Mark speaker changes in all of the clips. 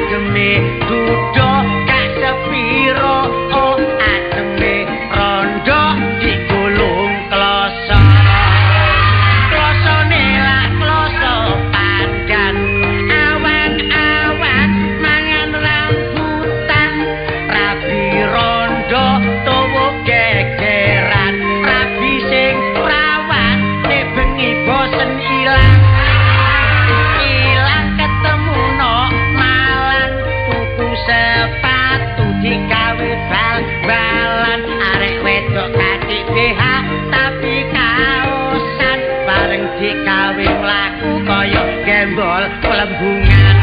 Speaker 1: ademe duduk gak sepiro oh ademe rondo digulung kloso klosone lak kloso pandan awan-awan mangan rambutan rabi rondo tuwa gegeran rabi sing prawan nek bengi bosen ilang ketemu no malang tuku sepatu digawe bal-balan arek wedok katik BH tapi kaosan bareng digawe mlaku kaya gembol pelembungan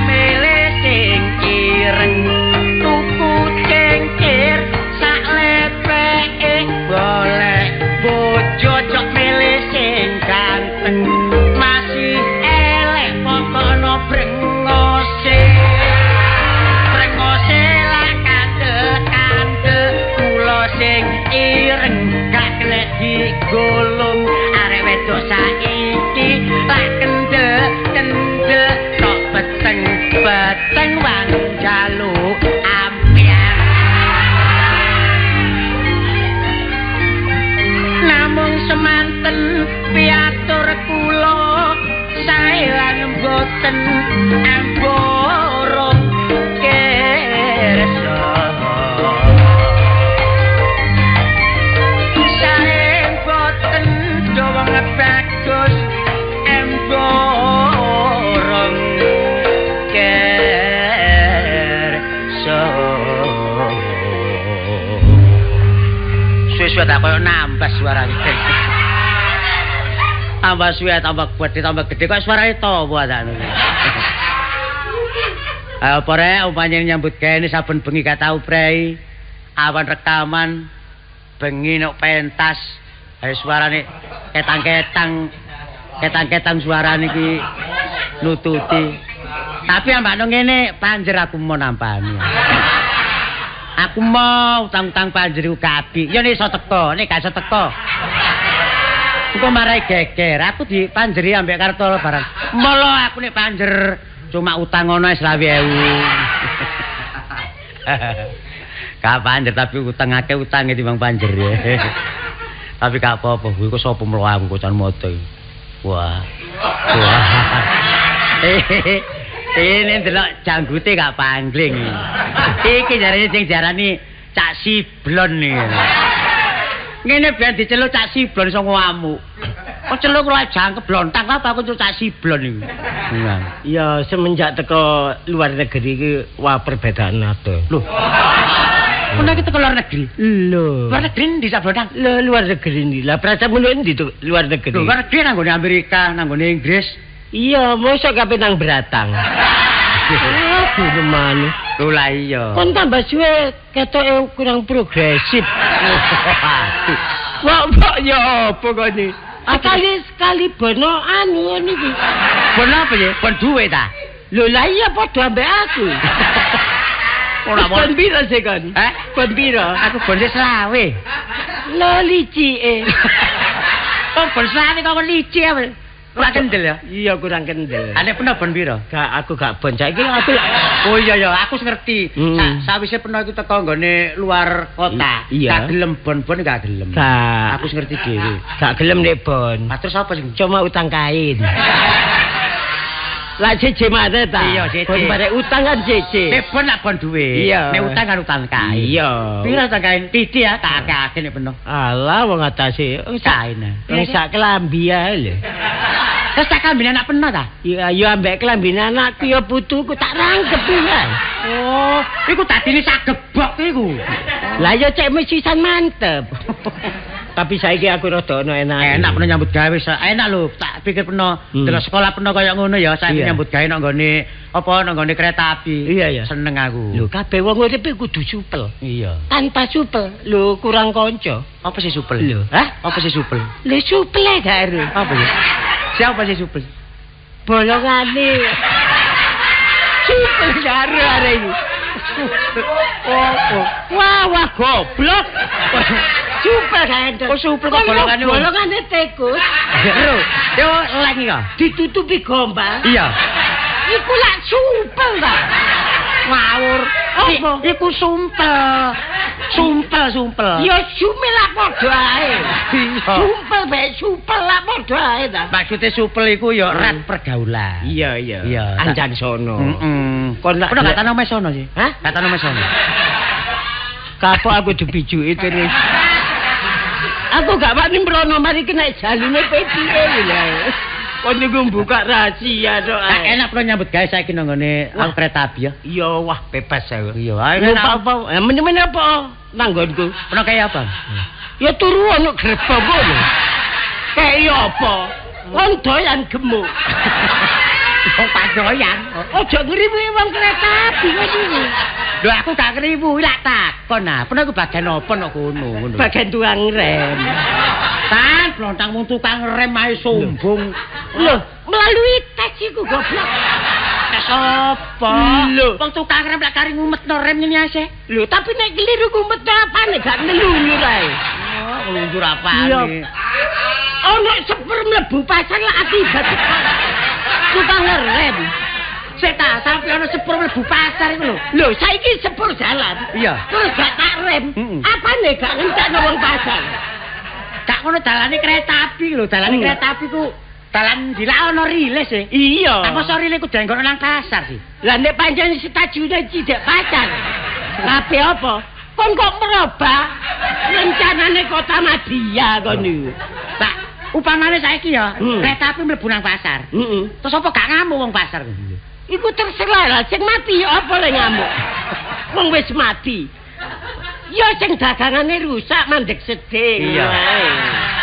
Speaker 1: mele sing ireng tuku cengkir sak lepeke golek bojo cok mele sing ganteng masih elek pokono brengose lah kande kula sing ireng gak kena digulung arek wedok saiki lak kende tok beteng wang jaluk ampian namung semanten piatur kula sae lan boten amborong kersa sae boten dowong bagus amborong kersa suwe-suwe tak koyo nambah suarane tambah suwe tambah gede kok suarane towo atane. Ayo pore umpamane nyambut gawe saben bengi gak tau prei. Awan rekaman bengi nek pentas. Ayo suarane ketang-ketang suarane iki nututi. Tapi ambakno ngene panjer aku mau nampani. Aku mau utang-utang panjer gak apik. Ya nek iso teko, nek gak iso teko. Engko marai geger, aku dipanjeri ambek kartu barang. Molo aku nek panjer cuma utang ngono 20.000. Gak panjer tapi utang akeh utange timbang panjer. Tapi gak apa-apa, kuwi kok sapa mlo aku kocan moto. Wah. Ini ndelok janggute gak pangling. Iki jarane sing jarani Cak Siblon iki. Ngene ben diceluk Cak Siblon iso ngamuk. Kok celuk kula jangkep blontang apa aku celuk Cak Siblon iki.
Speaker 2: Ya semenjak teko luar negeri iki wah perbedaan ade.
Speaker 1: Loh. Pernah kita ke luar negeri?
Speaker 2: Loh.
Speaker 1: Luar negeri ndi Cak Blontang?
Speaker 2: Loh luar negeri ndi. Lah prasamu ndi tuh luar negeri?
Speaker 1: Luar negeri nanggone Amerika, nanggone Inggris.
Speaker 2: Iya, mosok kabeh nang Beratang. Aduh gimana?
Speaker 1: Loh lah iya.
Speaker 2: Kon tambah suwe ketoke kurang progresif. Wah, ya apa kok ini? Sekali bono anu niki.
Speaker 1: Bono apa ya? Bon duwe ta?
Speaker 2: Lho lah iya padha ambek aku.
Speaker 1: Ora
Speaker 2: bon piro sih kon? Bon piro?
Speaker 1: Aku bon 20.
Speaker 2: Lho licike.
Speaker 1: Oh, bon 20 kok licik apa? Kurang kendel ya?
Speaker 2: Iya kurang kendel.
Speaker 1: Ane peno bon piro?
Speaker 2: Aku gak bon saiki aku.
Speaker 1: Oh iya ya, aku ngerti. Sawise peno iku teko nggone luar kota. Gak gelem bon-bon gak gelem. Aku ngerti dhewe.
Speaker 2: Gak gelem nek bon.
Speaker 1: Terus apa sing
Speaker 2: cuma utang kain. Lah cece mate ta?
Speaker 1: Iya, cece.
Speaker 2: Kon bare utang kan cece.
Speaker 1: Nek bon lak bon duwe. Nek utang kan utang kain.
Speaker 2: Iya.
Speaker 1: Piro utang kain? Titi ya, tak akeh nek peno.
Speaker 2: Alah wong atase
Speaker 1: kain.
Speaker 2: Wis sak kelambi ae lho.
Speaker 1: Terus tak kambine anak peno ta?
Speaker 2: Iya, yo ambek klambine anakku ya putuku tak rangkep ya.
Speaker 1: Oh, iku dadine sak gebok iku.
Speaker 2: Lah ya cek mesisan mantep. Tapi saiki aku rada ono enak.
Speaker 1: Enak peno nyambut gawe, enak lho. Tak pikir peno delok sekolah peno kaya ngono ya, saiki nyambut gawe nang nggone apa nang nggone kereta api.
Speaker 2: Iya ya.
Speaker 1: Seneng aku.
Speaker 2: Lho kabeh wong uripe kudu supel.
Speaker 1: Iya.
Speaker 2: Tanpa supel, lho kurang kanca.
Speaker 1: Apa sih supel?
Speaker 2: Lho, hah?
Speaker 1: Apa sih supel?
Speaker 2: Lho supel gak ero.
Speaker 1: Apa ya? Siapa sih supel?
Speaker 2: Bolongane. Supel karo arek iki. Oh. Wah, goblok. Supel kan.
Speaker 1: Oh, supel kok bolongane.
Speaker 2: Bolongane tikus.
Speaker 1: Lho, yo lek iki kok
Speaker 2: ditutupi gombal.
Speaker 1: Iya.
Speaker 2: Iku lak sumpel ta.
Speaker 1: Ngawur.
Speaker 2: Apa?
Speaker 1: Iku sumpel. Sumpel.
Speaker 2: Ya sumel lak padha ae.
Speaker 1: Iya.
Speaker 2: Sumpel bae supel lak padha ae ta.
Speaker 1: Maksudnya supel iku ya rat pergaulan.
Speaker 2: Iya. Anjan sono.
Speaker 1: Kon lak gak tano mesono sih.
Speaker 2: Hah?
Speaker 1: Gak tano mesono.
Speaker 2: Kapok aku dibijuki terus. Aku gak wani mrono mari kena jalune piye lho. Kon niku buka rahasia tok.
Speaker 1: Enak pro nyambut gawe saiki nang ngene kereta api ya.
Speaker 2: Iya, wah bebas aku.
Speaker 1: Iya, ayo
Speaker 2: apa? Men apa? Nanggonku.
Speaker 1: Pernah kaya apa?
Speaker 2: Ya turu ana gerbong kok lho. Kayak apa? Wong doyan gemuk.
Speaker 1: Wong padoyan.
Speaker 2: Ojo ngriwi wong kereta api kok iki.
Speaker 1: Lho aku gak ngriwu, lak takon nah. Pernah aku bagian apa nok ngono.
Speaker 2: Bagian tukang rem.
Speaker 1: Tan, blontangmu tukang rem ae sombong.
Speaker 2: Lho, melalui tes iku goblok.
Speaker 1: Tes apa?
Speaker 2: Lho,
Speaker 1: wong tukang rem lak kari ngumetno rem ngene ase.
Speaker 2: Lho, tapi nek keliru ngumetno apane gak nelunjur ae.
Speaker 1: Oh, ngelunjur apane?
Speaker 2: Ono sepur mlebu pasar lak akibat tukang rem.
Speaker 1: Seta, sampe ana sepur mlebu pasar iku lho.
Speaker 2: Lho, saiki sepur jalan.
Speaker 1: Iya.
Speaker 2: Terus gak tak rem. Apane gak ngentekno wong pasar?
Speaker 1: Gak ngono dalane kereta api lho, dalane kereta api ku dalan dilak ana rilis e.
Speaker 2: Iya.
Speaker 1: Apa sore rilis ku denggono nang pasar sih.
Speaker 2: Lah nek pancen stasiune Cidek Pasar. Kabeh apa? Kon kok merubah rencanane Kota Madia kon niku.
Speaker 1: Lah, upamane saiki ya, kereta api mlebu nang pasar. Terus apa gak ngamuk wong pasar ku?
Speaker 2: Iku terserah lah, sing mati ya apa le ngamuk. Wong wis mati. Ya sing dagangane rusak mandek sedih.
Speaker 1: Iya.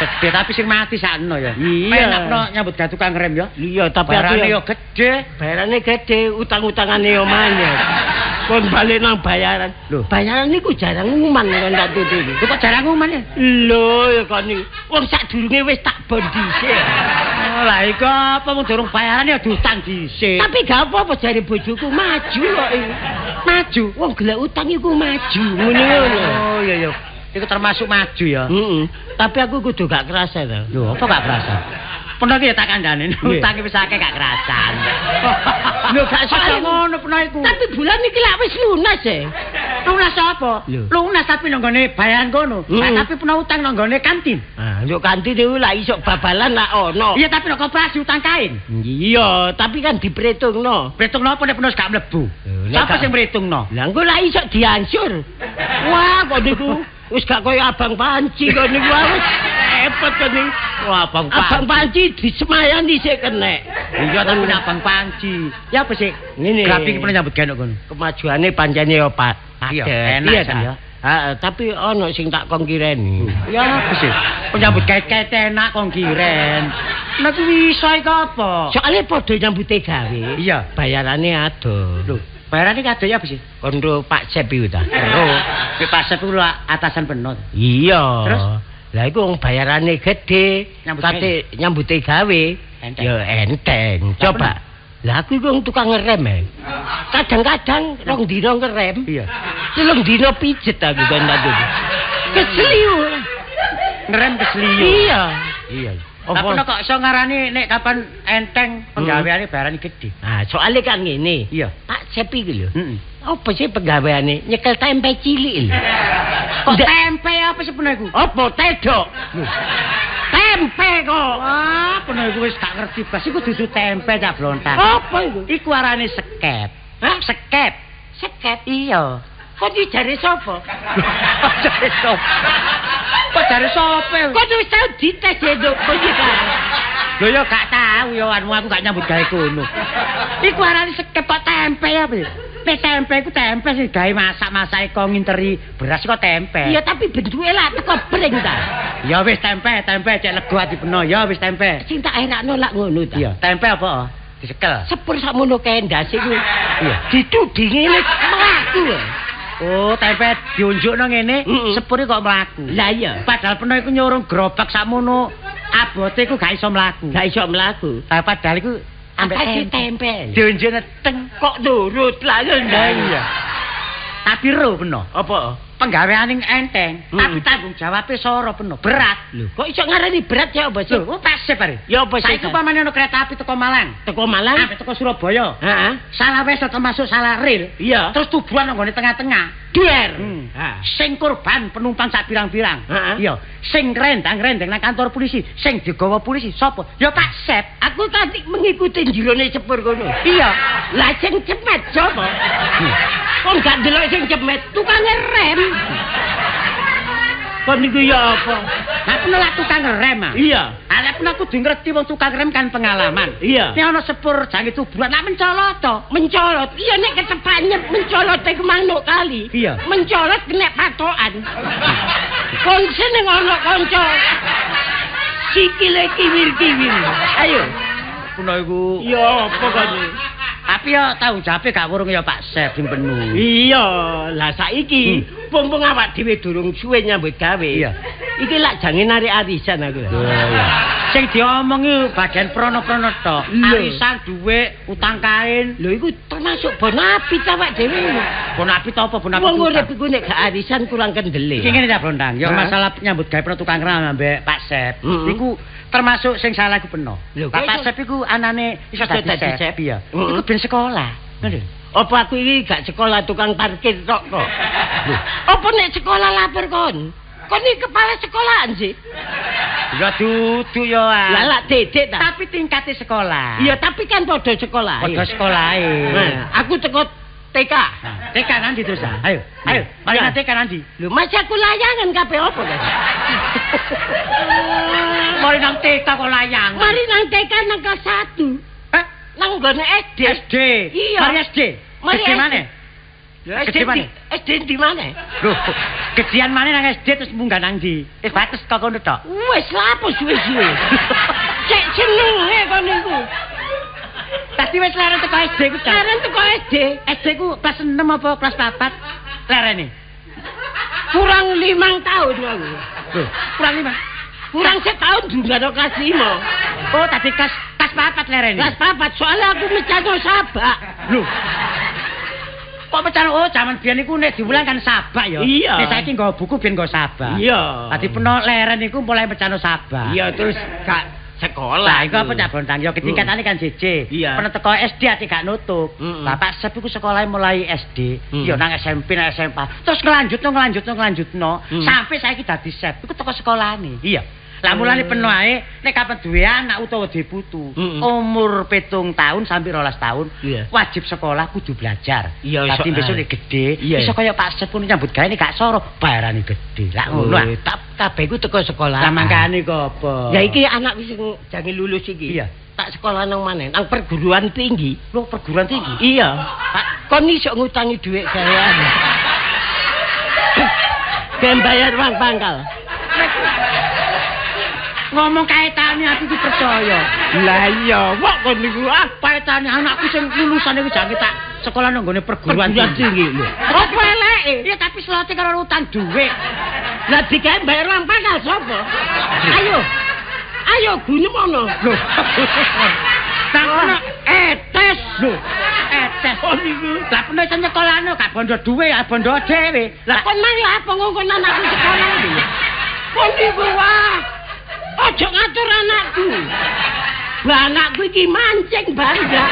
Speaker 1: Gede tapi sing mati sakno ya.
Speaker 2: Iya.
Speaker 1: Enakno nyambut gawe tukang rem ya.
Speaker 2: Iya, tapi
Speaker 1: barane yo gede.
Speaker 2: Bayarane gede, utang-utangane yo manyet. Kon balik nang bayaran.
Speaker 1: Lho,
Speaker 2: bayaran niku jarang nguman kon tak tutu.
Speaker 1: Kok jarang nguman ya?
Speaker 2: Lho, ya kon niku. Wong sadurunge wis tak bon dhisik.
Speaker 1: Lah iku apa wong durung bayaran ya diutang dhisik.
Speaker 2: Tapi gak apa-apa jare bojoku maju kok iki.
Speaker 1: Maju.
Speaker 2: Wong gelek utang iku maju ngono.
Speaker 1: Oh iya. Iku termasuk maju ya.
Speaker 2: Tapi aku kudu gak kerasa to.
Speaker 1: Lho, apa gak kerasa? Pernah ki ya tak kandhane utang wis akeh gak kerasan.
Speaker 2: Lho gak soal
Speaker 1: ngono pernah iku.
Speaker 2: Tapi bulan iki lak wis lunas e.
Speaker 1: Lunas apa? Lunas tapi nang gone bayaran kono. Tapi pernah utang nang gone kantin.
Speaker 2: Ah, yo kantin iku lak iso babalan lak ono.
Speaker 1: Iya tapi nang koperasi utang kain.
Speaker 2: Iya, tapi kan diperhitungno.
Speaker 1: Perhitungno apa nek pernah gak mlebu? Siapa sing perhitungno?
Speaker 2: Lah engko lak iso diansur. Wah, kok niku wis gak koyo Abang Panci kok niku wis repot kok niku.
Speaker 1: Wah, Abang
Speaker 2: Panci disemayan dhisik kenek.
Speaker 1: Iya tapi Abang Panci. Ya apa sih?
Speaker 2: Ngene.
Speaker 1: Grafik pernah nyambut gawe kono.
Speaker 2: Kemajuane pancene yo Pak.
Speaker 1: Iya, enak ya.
Speaker 2: Heeh, tapi ono sing tak kongkireni.
Speaker 1: Ya apa sih? Penyambut gawe enak kongkiren. Nek iso iku apa?
Speaker 2: Soale padha nyambute gawe.
Speaker 1: Iya,
Speaker 2: bayarane ado.
Speaker 1: Lho, bayarane kado ya apa sih?
Speaker 2: Kondo Pak Sep iku ta.
Speaker 1: Pak Sep iku atasan penot.
Speaker 2: Iya.
Speaker 1: Terus
Speaker 2: lah iku wong bayarane gede, kate nyambute gawe. Ya enteng. Coba. Lah aku iku tukang ngerem e. Kadang-kadang rong dina ngerem.
Speaker 1: Iya.
Speaker 2: Telung dina pijet aku kan tadi. Kesliu.
Speaker 1: Ngerem kesliu.
Speaker 2: Iya.
Speaker 1: Iya. Apa kok iso ngarani nek kapan enteng penggaweane barane gede.
Speaker 2: Nah, soalnya kan ngene.
Speaker 1: Iya.
Speaker 2: Pak Sepi ku lho. Apa sih penggaweane? Nyekel tempe cilik lho.
Speaker 1: Kok tempe apa sih peno iku?
Speaker 2: Apa tedok? Tempe kok.
Speaker 1: Wah, peno iku wis gak ngerti blas iku dudu tempe cak blontang.
Speaker 2: Apa iku?
Speaker 1: Iku arane sekep. Hah? Sekep.
Speaker 2: Sekep?
Speaker 1: Iya.
Speaker 2: Kok dijare sapa?
Speaker 1: Jare sapa? Kok jare sapa?
Speaker 2: Kok wis tau dites nduk kok iki kan.
Speaker 1: Lho ya gak tahu ya anu aku gak nyambut gawe kono. Iku arane sekep kok tempe ya, Pi. Nek tempe iku tempe sing gawe masak-masake kok nginteri beras kok tempe.
Speaker 2: Iya tapi bentuke lak teko bring ta.
Speaker 1: Ya wis tempe cek lego ati beno ya wis tempe.
Speaker 2: Sing tak enakno lak ngono ta.
Speaker 1: Iya, tempe apa? Disekel.
Speaker 2: Sepur sakmono kae ndas iku.
Speaker 1: Iya.
Speaker 2: Ditudhi ngene mlaku.
Speaker 1: Oh, tempe diunjukno ngene, sepure kok mlaku.
Speaker 2: Lah iya.
Speaker 1: Padahal peno iku nyurung gerobak sakmono abote iku gak iso mlaku.
Speaker 2: Gak iso mlaku.
Speaker 1: Padahal iku
Speaker 2: ambek tempe.
Speaker 1: Diunjukno teng
Speaker 2: kok nurut lah ya.
Speaker 1: Iya. Tapi ro peno.
Speaker 2: Apa?
Speaker 1: penggaweaning enteng, tapi tanggung jawabe sora penuh, berat.
Speaker 2: Lho, kok iso ngarani berat ya apa sih?
Speaker 1: Lho, pasif are.
Speaker 2: Ya apa sih?
Speaker 1: Saiki pamane ono kereta api teko Malang.
Speaker 2: Teko Malang?
Speaker 1: Sampai teko Surabaya.
Speaker 2: Heeh.
Speaker 1: Salah wes termasuk salah rel.
Speaker 2: Iya.
Speaker 1: Terus tubuhan nggone tengah-tengah.
Speaker 2: Der.
Speaker 1: Sing korban penumpang sak pirang-pirang.
Speaker 2: Iya.
Speaker 1: Sing rendang-rendang nang kantor polisi, sing digawa polisi sapa? Ya Pak Sep.
Speaker 2: Aku tadi mengikuti jirone sepur kono.
Speaker 1: Iya.
Speaker 2: Lah sing cemet sapa? Kok gak delok sing cemet, tukange rem. Kok niku ya apa?
Speaker 1: Lah penolak tukang rem ah.
Speaker 2: Iya.
Speaker 1: Ala pun aku kudu ngerti wong tukang rem kan pengalaman.
Speaker 2: Iya.
Speaker 1: Nek ana sepur jange tuburan lak mencolot to.
Speaker 2: Mencolot. Iya nek ketepane mencolot ke manuk kali.
Speaker 1: Iya.
Speaker 2: Mencolot kena patokan. Konsen ning ana kanca. Sikile kiwir-kiwir. Ayo.
Speaker 1: Kuno iku.
Speaker 2: Ya apa kene?
Speaker 1: Tapi ya tanggung jawabe gak wurung ya Pak Sep sing penuh.
Speaker 2: Iya, lah saiki mumpung awak dhewe durung suwe nyambut gawe.
Speaker 1: Iya.
Speaker 2: Iki lak jange narik arisan aku.
Speaker 1: Iya. Sing diomongi bagian prono-prono tok.
Speaker 2: Lho.
Speaker 1: Arisan, dhuwit, utang kain.
Speaker 2: Lho iku termasuk bonapit awak dhewe.
Speaker 1: Bonapit apa bonapit?
Speaker 2: Wong urip iku nek gak arisan kurang kendele.
Speaker 1: Iki ngene ya Blondang, ya
Speaker 2: Hah?
Speaker 1: masalah nyambut gawe tukang rem ambek Pak Sep. Iku termasuk sing salah iku peno.
Speaker 2: Lho,
Speaker 1: Pak Sep iku anane iso dadi Sep iya. Iku ben sekolah. Ngono.
Speaker 2: Apa aku iki gak sekolah tukang parkir tok kok. Apa nek sekolah lapor kon? Kon iki kepala sekolahan sih.
Speaker 1: Ya dudu yo ah.
Speaker 2: Lah lak dedek ta.
Speaker 1: Tapi tingkate sekolah.
Speaker 2: Iya, tapi kan padha sekolah.
Speaker 1: Padha sekolahe.
Speaker 2: Nah, aku teko TK.
Speaker 1: TK nanti terus ah. Ayo, ayo. Mari nang TK nanti.
Speaker 2: Lho, masih aku layangan kabeh apa kan?
Speaker 1: Mari nang TK kok layang.
Speaker 2: Mari nang TK nang kelas 1.
Speaker 1: Hah?
Speaker 2: Nang gone SD.
Speaker 1: SD.
Speaker 2: Iya.
Speaker 1: Mari SD.
Speaker 2: Mari
Speaker 1: SD mana?
Speaker 2: SD mana? SD di mana?
Speaker 1: Loh, gedian mana nang SD terus munggah nang ndi? Bates kok ngono tok.
Speaker 2: Wis lapo suwe-suwe. Cek senenge kon niku.
Speaker 1: Tadi wis leren teko SD ku ta?
Speaker 2: Leren teko SD.
Speaker 1: SD ku kelas 6 apa kelas 4? Lerene.
Speaker 2: Kurang 5 tahun aku.
Speaker 1: Loh, kurang 5.
Speaker 2: Kurang setahun juga do kelas 5.
Speaker 1: Oh, tadi kelas 4 lerene.
Speaker 2: Kelas 4 soalnya aku mecano sabak.
Speaker 1: Loh. Kok pecan oh zaman biyen iku nek diulang kan sabak ya.
Speaker 2: Iya.
Speaker 1: Nek saiki nggawa buku ben nggawa sabak.
Speaker 2: Iya.
Speaker 1: Tadi peno leren iku mulai pecano sabak.
Speaker 2: Iya terus gak sekolah.
Speaker 1: Lah iku apa Cak Bontang ya ketingkatane kan JJ.
Speaker 2: Iya.
Speaker 1: Peno teko SD ati gak nutup. Bapak Sep iku sekolahnya mulai SD, ya nang SMP nang SMA. Terus ngelanjutno sampai saiki dadi Sep. Iku teko sekolahane. Iya. Lah mulane peno ae nek kapan duwe anak utawa duwe putu, umur 7 tahun sampai 12 tahun, wajib sekolah kudu belajar.
Speaker 2: Iya,
Speaker 1: dadi besok nek gede, iso kaya Pak Sep pun nyambut gawe nek gak soro, bayarane gede. Lah ngono.
Speaker 2: Kabeh ku teko sekolah.
Speaker 1: Lah mangkane kok apa?
Speaker 2: Ya iki anak wis jange lulus iki.
Speaker 1: Iya.
Speaker 2: Tak sekolah nang maneh, nang perguruan tinggi.
Speaker 1: Lho, perguruan tinggi.
Speaker 2: Iya. Pak, kon iso ngutangi dhuwit gawean. Ben bayar uang pangkal.
Speaker 1: Ngomong kaitane aku iki percaya.
Speaker 2: Lah iya, kok kon niku
Speaker 1: kaitane anakku sing lulusan iku jange tak sekolah nang gone perguruan
Speaker 2: tinggi lho. Apa eleke?
Speaker 1: Iya tapi slote karo utang dhuwit.
Speaker 2: Lah digawe bayar uang pangkal sapa? Ayo. Ayo gune mono. Lho.
Speaker 1: Takno etes lho. Etes. Oh niku. Lah peno iso nyekolahno gak bondo dhuwit, ya bondo dhewe.
Speaker 2: Lah kon mari apa ngongkon anakku sekolah iki? Kon niku wah. Ojo ngatur anakku. Lah anakku iki mancing banyak.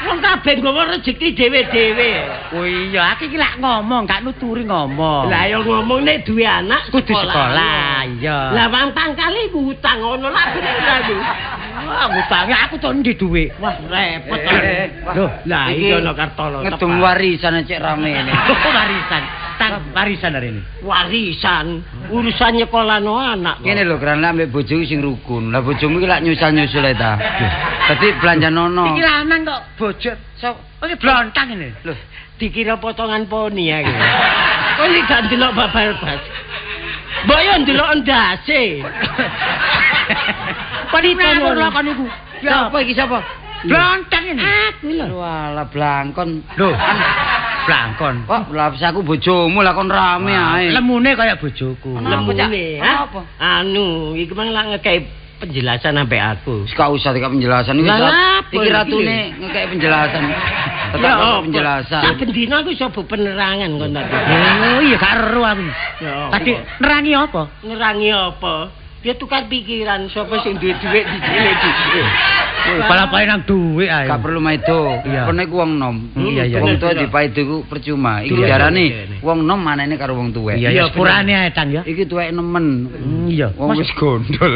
Speaker 2: Wong kabeh nggawa rezeki dhewe-dhewe.
Speaker 1: Oh iya, aku iki lak ngomong, gak nuturi ngomong.
Speaker 2: Lah ya ngomong nek duwe anak
Speaker 1: kudu sekolah, iya.
Speaker 2: Lah wong pangkale iku utang ngono lah bener aku.
Speaker 1: Wah, utange aku to ndi dhuwit.
Speaker 2: Wah, repot.
Speaker 1: Loh,
Speaker 2: lah iki ana kartono.
Speaker 3: Ngedung warisan cek rame ini.
Speaker 1: Warisan. Warisan hari ini.
Speaker 2: Warisan, urusan nyekolahno anak.
Speaker 3: Ngene lho, karena ambek bojoku sing rukun. Lah bojomu iki lak nyusul-nyusul ta. Dadi belanja nono.
Speaker 1: Iki lanang kok bojo. Oh, iki blontang ini.
Speaker 2: Lho, dikira potongan poni ya iki. Kok iki gak ndelok babal-bas. Mbok yo ndelok ndase.
Speaker 1: Panita lho kon iku.
Speaker 3: Sapa iki sapa?
Speaker 1: Blontang ini.
Speaker 2: Aku lho.
Speaker 3: Walah blangkon.
Speaker 1: Lho, blangkon.
Speaker 3: Kok lah aku bojomu lah kon rame ae.
Speaker 1: Lemune kaya bojoku.
Speaker 2: Lemune.
Speaker 3: Apa?
Speaker 2: Anu, iki mang lak ngekei penjelasan sampe aku.
Speaker 3: Wis gak usah dikak penjelasan iki. Iki ratune ngekek penjelasan. Tetap penjelasan.
Speaker 2: Saben dina aku iso penerangan kon tadi.
Speaker 1: Oh iya karo aku.
Speaker 2: Ya.
Speaker 1: Tadi nerangi apa?
Speaker 2: Nerangi apa? Dia tukar pikiran sapa sing duwe dhuwit dicile-dicile.
Speaker 1: Pala-pala nang dhuwit ae.
Speaker 3: Gak perlu maido.
Speaker 1: Iya.
Speaker 3: Kene ku wong nom.
Speaker 1: Iya, iya.
Speaker 3: Wong tuwa dipaido ku percuma. Iki
Speaker 2: Iya,
Speaker 3: jarane
Speaker 2: iya.
Speaker 3: wong nom manene karo wong tuwek.
Speaker 1: Iya, ya sepurane ae Tang ya.
Speaker 3: Iki tuwek nemen.
Speaker 1: Iya.
Speaker 3: Wong wis gondol.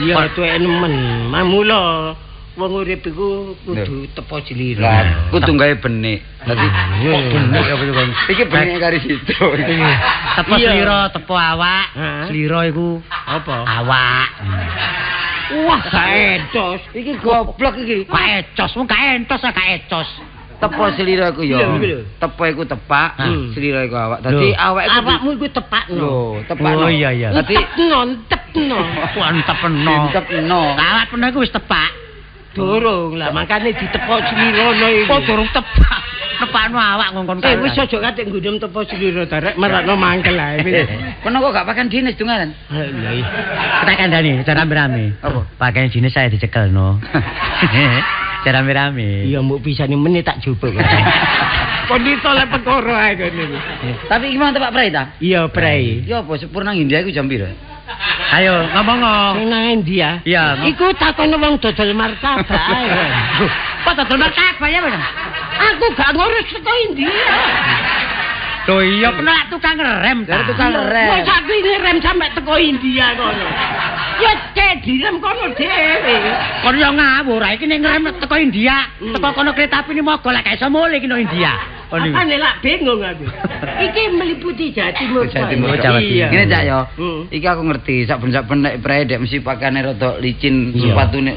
Speaker 2: Iya, tuwek nemen. Mamula wong urip iku kudu tepo jilira.
Speaker 3: Lah, kudu gawe benik. Dadi
Speaker 1: kok benik apa kon?
Speaker 3: iki benik kari situ.
Speaker 1: Tepo slira, tepo awak. Slira iku
Speaker 2: Apa?
Speaker 1: awak.
Speaker 2: Wah, gak entos.
Speaker 3: Iki goblok iki.
Speaker 1: Gak ecos, wong gak entos gak ecos.
Speaker 3: Tepo slira iku ya.
Speaker 2: Iya, iya.
Speaker 3: Tepo iku tepak, slira iku awak. Dadi
Speaker 1: Loh.
Speaker 3: awak iku
Speaker 2: Awakmu iku tepakno.
Speaker 3: lho, tepakno.
Speaker 1: Oh iya iya.
Speaker 3: Dadi
Speaker 2: Tepno.
Speaker 1: Mantep peno.
Speaker 3: tepno.
Speaker 1: Awak peno iku wis tepak.
Speaker 2: Durung lah, makane ditepok slirono iki.
Speaker 1: Kok durung tepak. Tepakno awak ngongkon
Speaker 2: Wis aja kate ngundem tepo sliro darek merakno mangkel ae.
Speaker 3: Kono kok gak pakan dinis dungaran?
Speaker 2: Lah iya.
Speaker 1: Kita kandhani cara rame-rame.
Speaker 3: Apa?
Speaker 1: Pakaian jenis saya dicekelno. Cara rame-rame.
Speaker 2: Iya mbok pisane meneh tak jupuk. Kon ditolak perkara ae kene.
Speaker 3: Tapi gimana Pak Prai ta?
Speaker 2: Iya, Prai.
Speaker 3: Ya apa sepur nang India iku jam pira?
Speaker 1: Ayo ngomong.
Speaker 2: Sing nang endi ya?
Speaker 1: Iya.
Speaker 2: Iku takon wong dodol martabak ae.
Speaker 1: Kok dodol martabak ya, Mas?
Speaker 2: Aku gak ngurus teko India.
Speaker 1: Loh iya kena tukang rem.
Speaker 3: Dari tukang rem.
Speaker 2: Kok sak rem sampe teko India kono. Ya cek direm kono dhewe.
Speaker 1: Kon yo ngawur, iki nek ngrem teko India, teko kono kereta api ni mogol lek gak iso mulih iki no India.
Speaker 2: Apa nek lak bingung aku. Iki meliputi Jawa Timur.
Speaker 3: Jawa Timur.
Speaker 1: Jawa
Speaker 2: Iya.
Speaker 3: Ngene Cak yo.
Speaker 2: Hmm.
Speaker 3: Iki aku ngerti saben-saben nek Prai dek mesti pakane rada licin, sepatune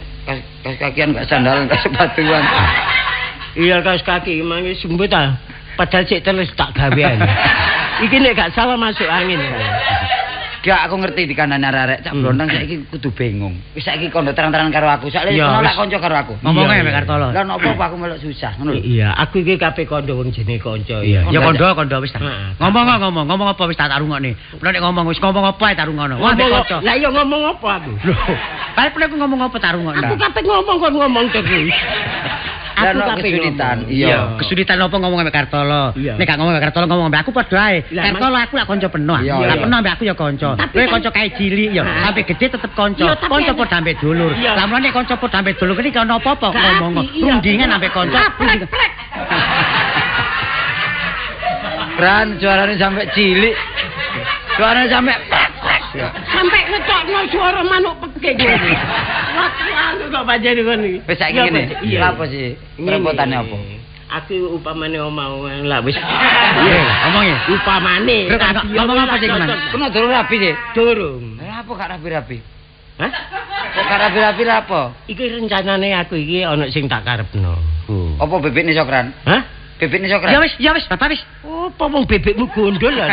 Speaker 3: kakian gak sandalan gak sepatuan.
Speaker 2: Iya kaos kaki mangke sembut ta. Padahal cek terus tak gawean. Iki nek gak salah masuk angin.
Speaker 3: Gak aku ngerti dikandani arek-arek Cak Blondang saiki kudu bingung. Wis saiki kondo terang-terangan karo aku. Sakle
Speaker 1: Iya,
Speaker 3: ono
Speaker 1: wis.
Speaker 3: lak kanca karo aku.
Speaker 1: Ngomongnya mek Kartolo.
Speaker 3: Lah nopo aku melok susah ngono lho.
Speaker 2: Iya, aku iki kabeh kondo wong jenenge kanca.
Speaker 1: Ya
Speaker 3: Oh,
Speaker 1: kondo wis ta.
Speaker 2: Heeh.
Speaker 1: Ngomong apa wis tak rungokne. Nek ngomong wis ngomong apa ae tak rungokno. Wong ambek kanca.
Speaker 2: Lah iya ngomong apa aku?
Speaker 1: Lho, balik pun aku ngomong apa tak rungokno.
Speaker 2: Aku kabeh ngomong kon ngomong terus.
Speaker 3: Lah
Speaker 2: Aku
Speaker 3: ono
Speaker 2: kabeh
Speaker 3: kesulitan.
Speaker 2: ngomong.
Speaker 3: Iya.
Speaker 1: Kesulitan apa ngomong ambek Kartolo?
Speaker 2: Iya.
Speaker 1: Nek gak ngomong ambek Kartolo ngomong ambek aku padha ae.
Speaker 2: Lah,
Speaker 1: Kartolo aku lak kanca penuh.
Speaker 3: Iya,
Speaker 1: Lah
Speaker 3: iya.
Speaker 1: penuh ambek aku ya kanca.
Speaker 2: Tapi
Speaker 1: Kowe
Speaker 2: kan-
Speaker 1: kanca kae cilik ya,
Speaker 2: Nah.
Speaker 1: sampai gede tetep kanca.
Speaker 2: Iya, tapi
Speaker 1: Kanca
Speaker 2: ada-
Speaker 1: padha ambek dulur.
Speaker 2: Iya.
Speaker 1: Lah mulane kanca padha ambek dulur iki ono apa-apa
Speaker 2: Gak
Speaker 1: ngomong.
Speaker 2: api, iya.
Speaker 1: Rundingan ambek kanca.
Speaker 2: Plek.
Speaker 3: Ran suarane sampe cilik. Suarane sampe
Speaker 2: Sampai ngetokno suara manuk peking. Waktu anu kok panjene kon iki.
Speaker 3: wis saiki ngene.
Speaker 2: Iya.
Speaker 3: Apa sih? Perempotane apa?
Speaker 2: Aku upamane omah lah wis.
Speaker 1: Iya, ngomongnya.
Speaker 2: Upamane.
Speaker 1: Terus
Speaker 2: tapi
Speaker 1: ngomong apa sih, Mas?
Speaker 3: Kuwi durung rapi sih.
Speaker 2: Durung.
Speaker 3: Lah apa gak rapi-rapi?
Speaker 2: Hah?
Speaker 3: Kok gak rapi-rapi lah apa?
Speaker 2: Iki rencanane aku iki ana sing tak karepno.
Speaker 3: Apa bebekne Sokran?
Speaker 2: Hah?
Speaker 3: Bebekne
Speaker 1: Ya
Speaker 3: Sokran.
Speaker 1: wis, Bapak wis.
Speaker 2: Oh, apa wong bebekmu gondol lah.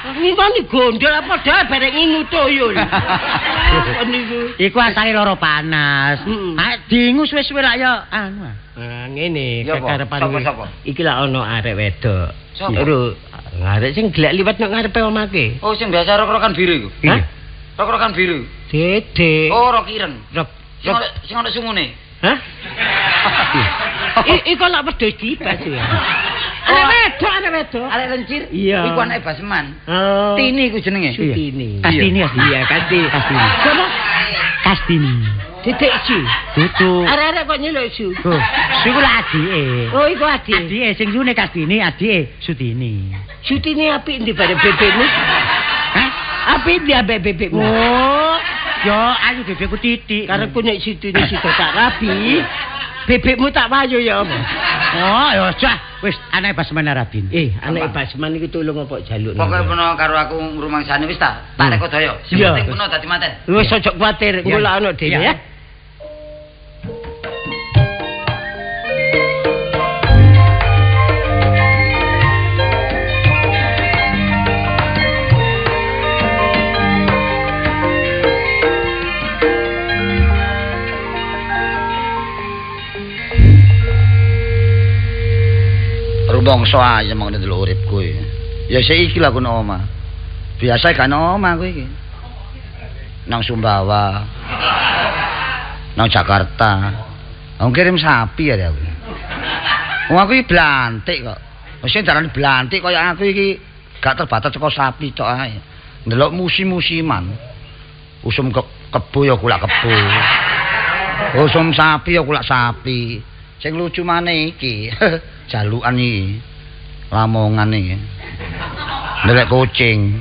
Speaker 2: Ngingoni gondol apa dah bareng ngingu toyo. Apa niku?
Speaker 1: Iku asale loro panas.
Speaker 2: Mm-mm.
Speaker 1: Ah dingus suwe-suwe lak ya anu.
Speaker 2: Nah, ngene
Speaker 3: Ya, apa?
Speaker 2: kekarepan.
Speaker 3: Sapa?
Speaker 2: Iki lak ana arek wedok.
Speaker 3: Sapa?
Speaker 2: Terus arek sing gelek liwat nang ngarepe omahke.
Speaker 3: Oh sing biasa rok-rokan biru iku.
Speaker 2: Hah?
Speaker 3: Rok-rokan biru.
Speaker 2: Dede.
Speaker 3: Oh rok ireng.
Speaker 2: Rop.
Speaker 3: Sing ono sungune.
Speaker 2: Hah? Iku lak wedhus dibas ya. Arek wedok.
Speaker 3: Arek lencir.
Speaker 2: Iya.
Speaker 3: Iku anake Basman.
Speaker 2: Oh.
Speaker 3: Tini iku jenenge.
Speaker 2: Sutini.
Speaker 1: Kastini ya.
Speaker 2: Iya, Kastini.
Speaker 1: Kastini.
Speaker 2: Sopo?
Speaker 1: Kastini.
Speaker 2: Dedek Su.
Speaker 1: Tutu.
Speaker 2: Arek-arek kok nyeluk Su.
Speaker 1: Oh, iku lak adike.
Speaker 2: Oh, iku adik.
Speaker 1: Adike sing sune Kastini, adike Sutini.
Speaker 2: Sutini apik ndi bare bebekmu?
Speaker 1: Hah?
Speaker 2: Apik ndi ambek bebekmu?
Speaker 1: Oh, yo ayu bebekku titik.
Speaker 2: Karepku nek Sutini sida tak rabi. Bebekmu tak wayu ya apa?
Speaker 1: Oh, yo cah, wis anake Basman Arabin.
Speaker 2: Anak Basman iku tulung apa jaluk.
Speaker 3: Pokoke peno karo aku ngrumangsani wis ta. Tak reko daya. Sing
Speaker 2: Iya.
Speaker 3: penting peno dadi maten.
Speaker 2: Wis aja kuwatir, engko lak ana dhewe ya.
Speaker 3: Rumangsa ayem mong ndelok uripku iki. Ya saiki lak kono omah. Biasa kan omah kowe iki. Nang Sumbawa. Nang Jakarta. Aku kirim sapi ya aku. Wong aku iki blantik kok. Wis darane blantik kaya aku iki gak terbatas saka sapi tok ae. Ndelok musim-musiman. Usum kebo ya kulak kebo. Usum sapi ya kulak sapi. Sing lucu maneh iki, jalukan iki. Lamongan iki. Ndelok kucing.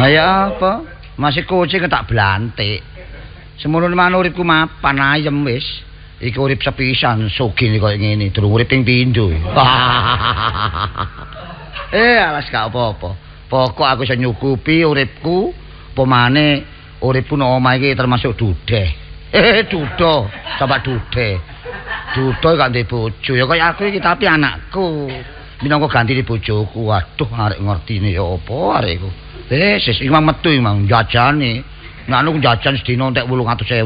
Speaker 3: Ya apa? Masih kucing tak blantik. Semono maneh uripku mapan ayem wis. Iki urip sepisan sugih kaya ngene, durung urip ping pindho. Alas gak apa-apa. Pokok aku iso nyukupi uripku, pemane uripku nang omah iki termasuk dudeh. Dudo, coba dudeh. Dudo gak ndek bojo, ya kaya aku iki tapi anakku. Minangka ganti bojoku. Waduh, arek ngertine ya apa arekku. Sis iki mang metu iki mang jajane. Nanu jajan sedina entek 800.000.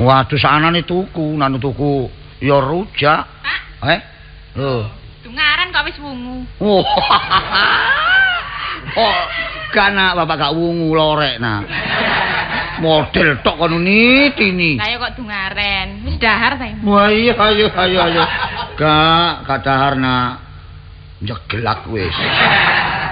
Speaker 3: Waduh sanane tuku, nanu tuku ya rujak. Lho.
Speaker 4: Dungaran kok wis wungu.
Speaker 3: Oh. Kana bapak gak wungu lorek nah. Model tok kono nitini.
Speaker 4: Kaya kok dungaren. Wis dahar ta.
Speaker 3: Wah iya ayo. Gak dahar nak. Jegelak wis.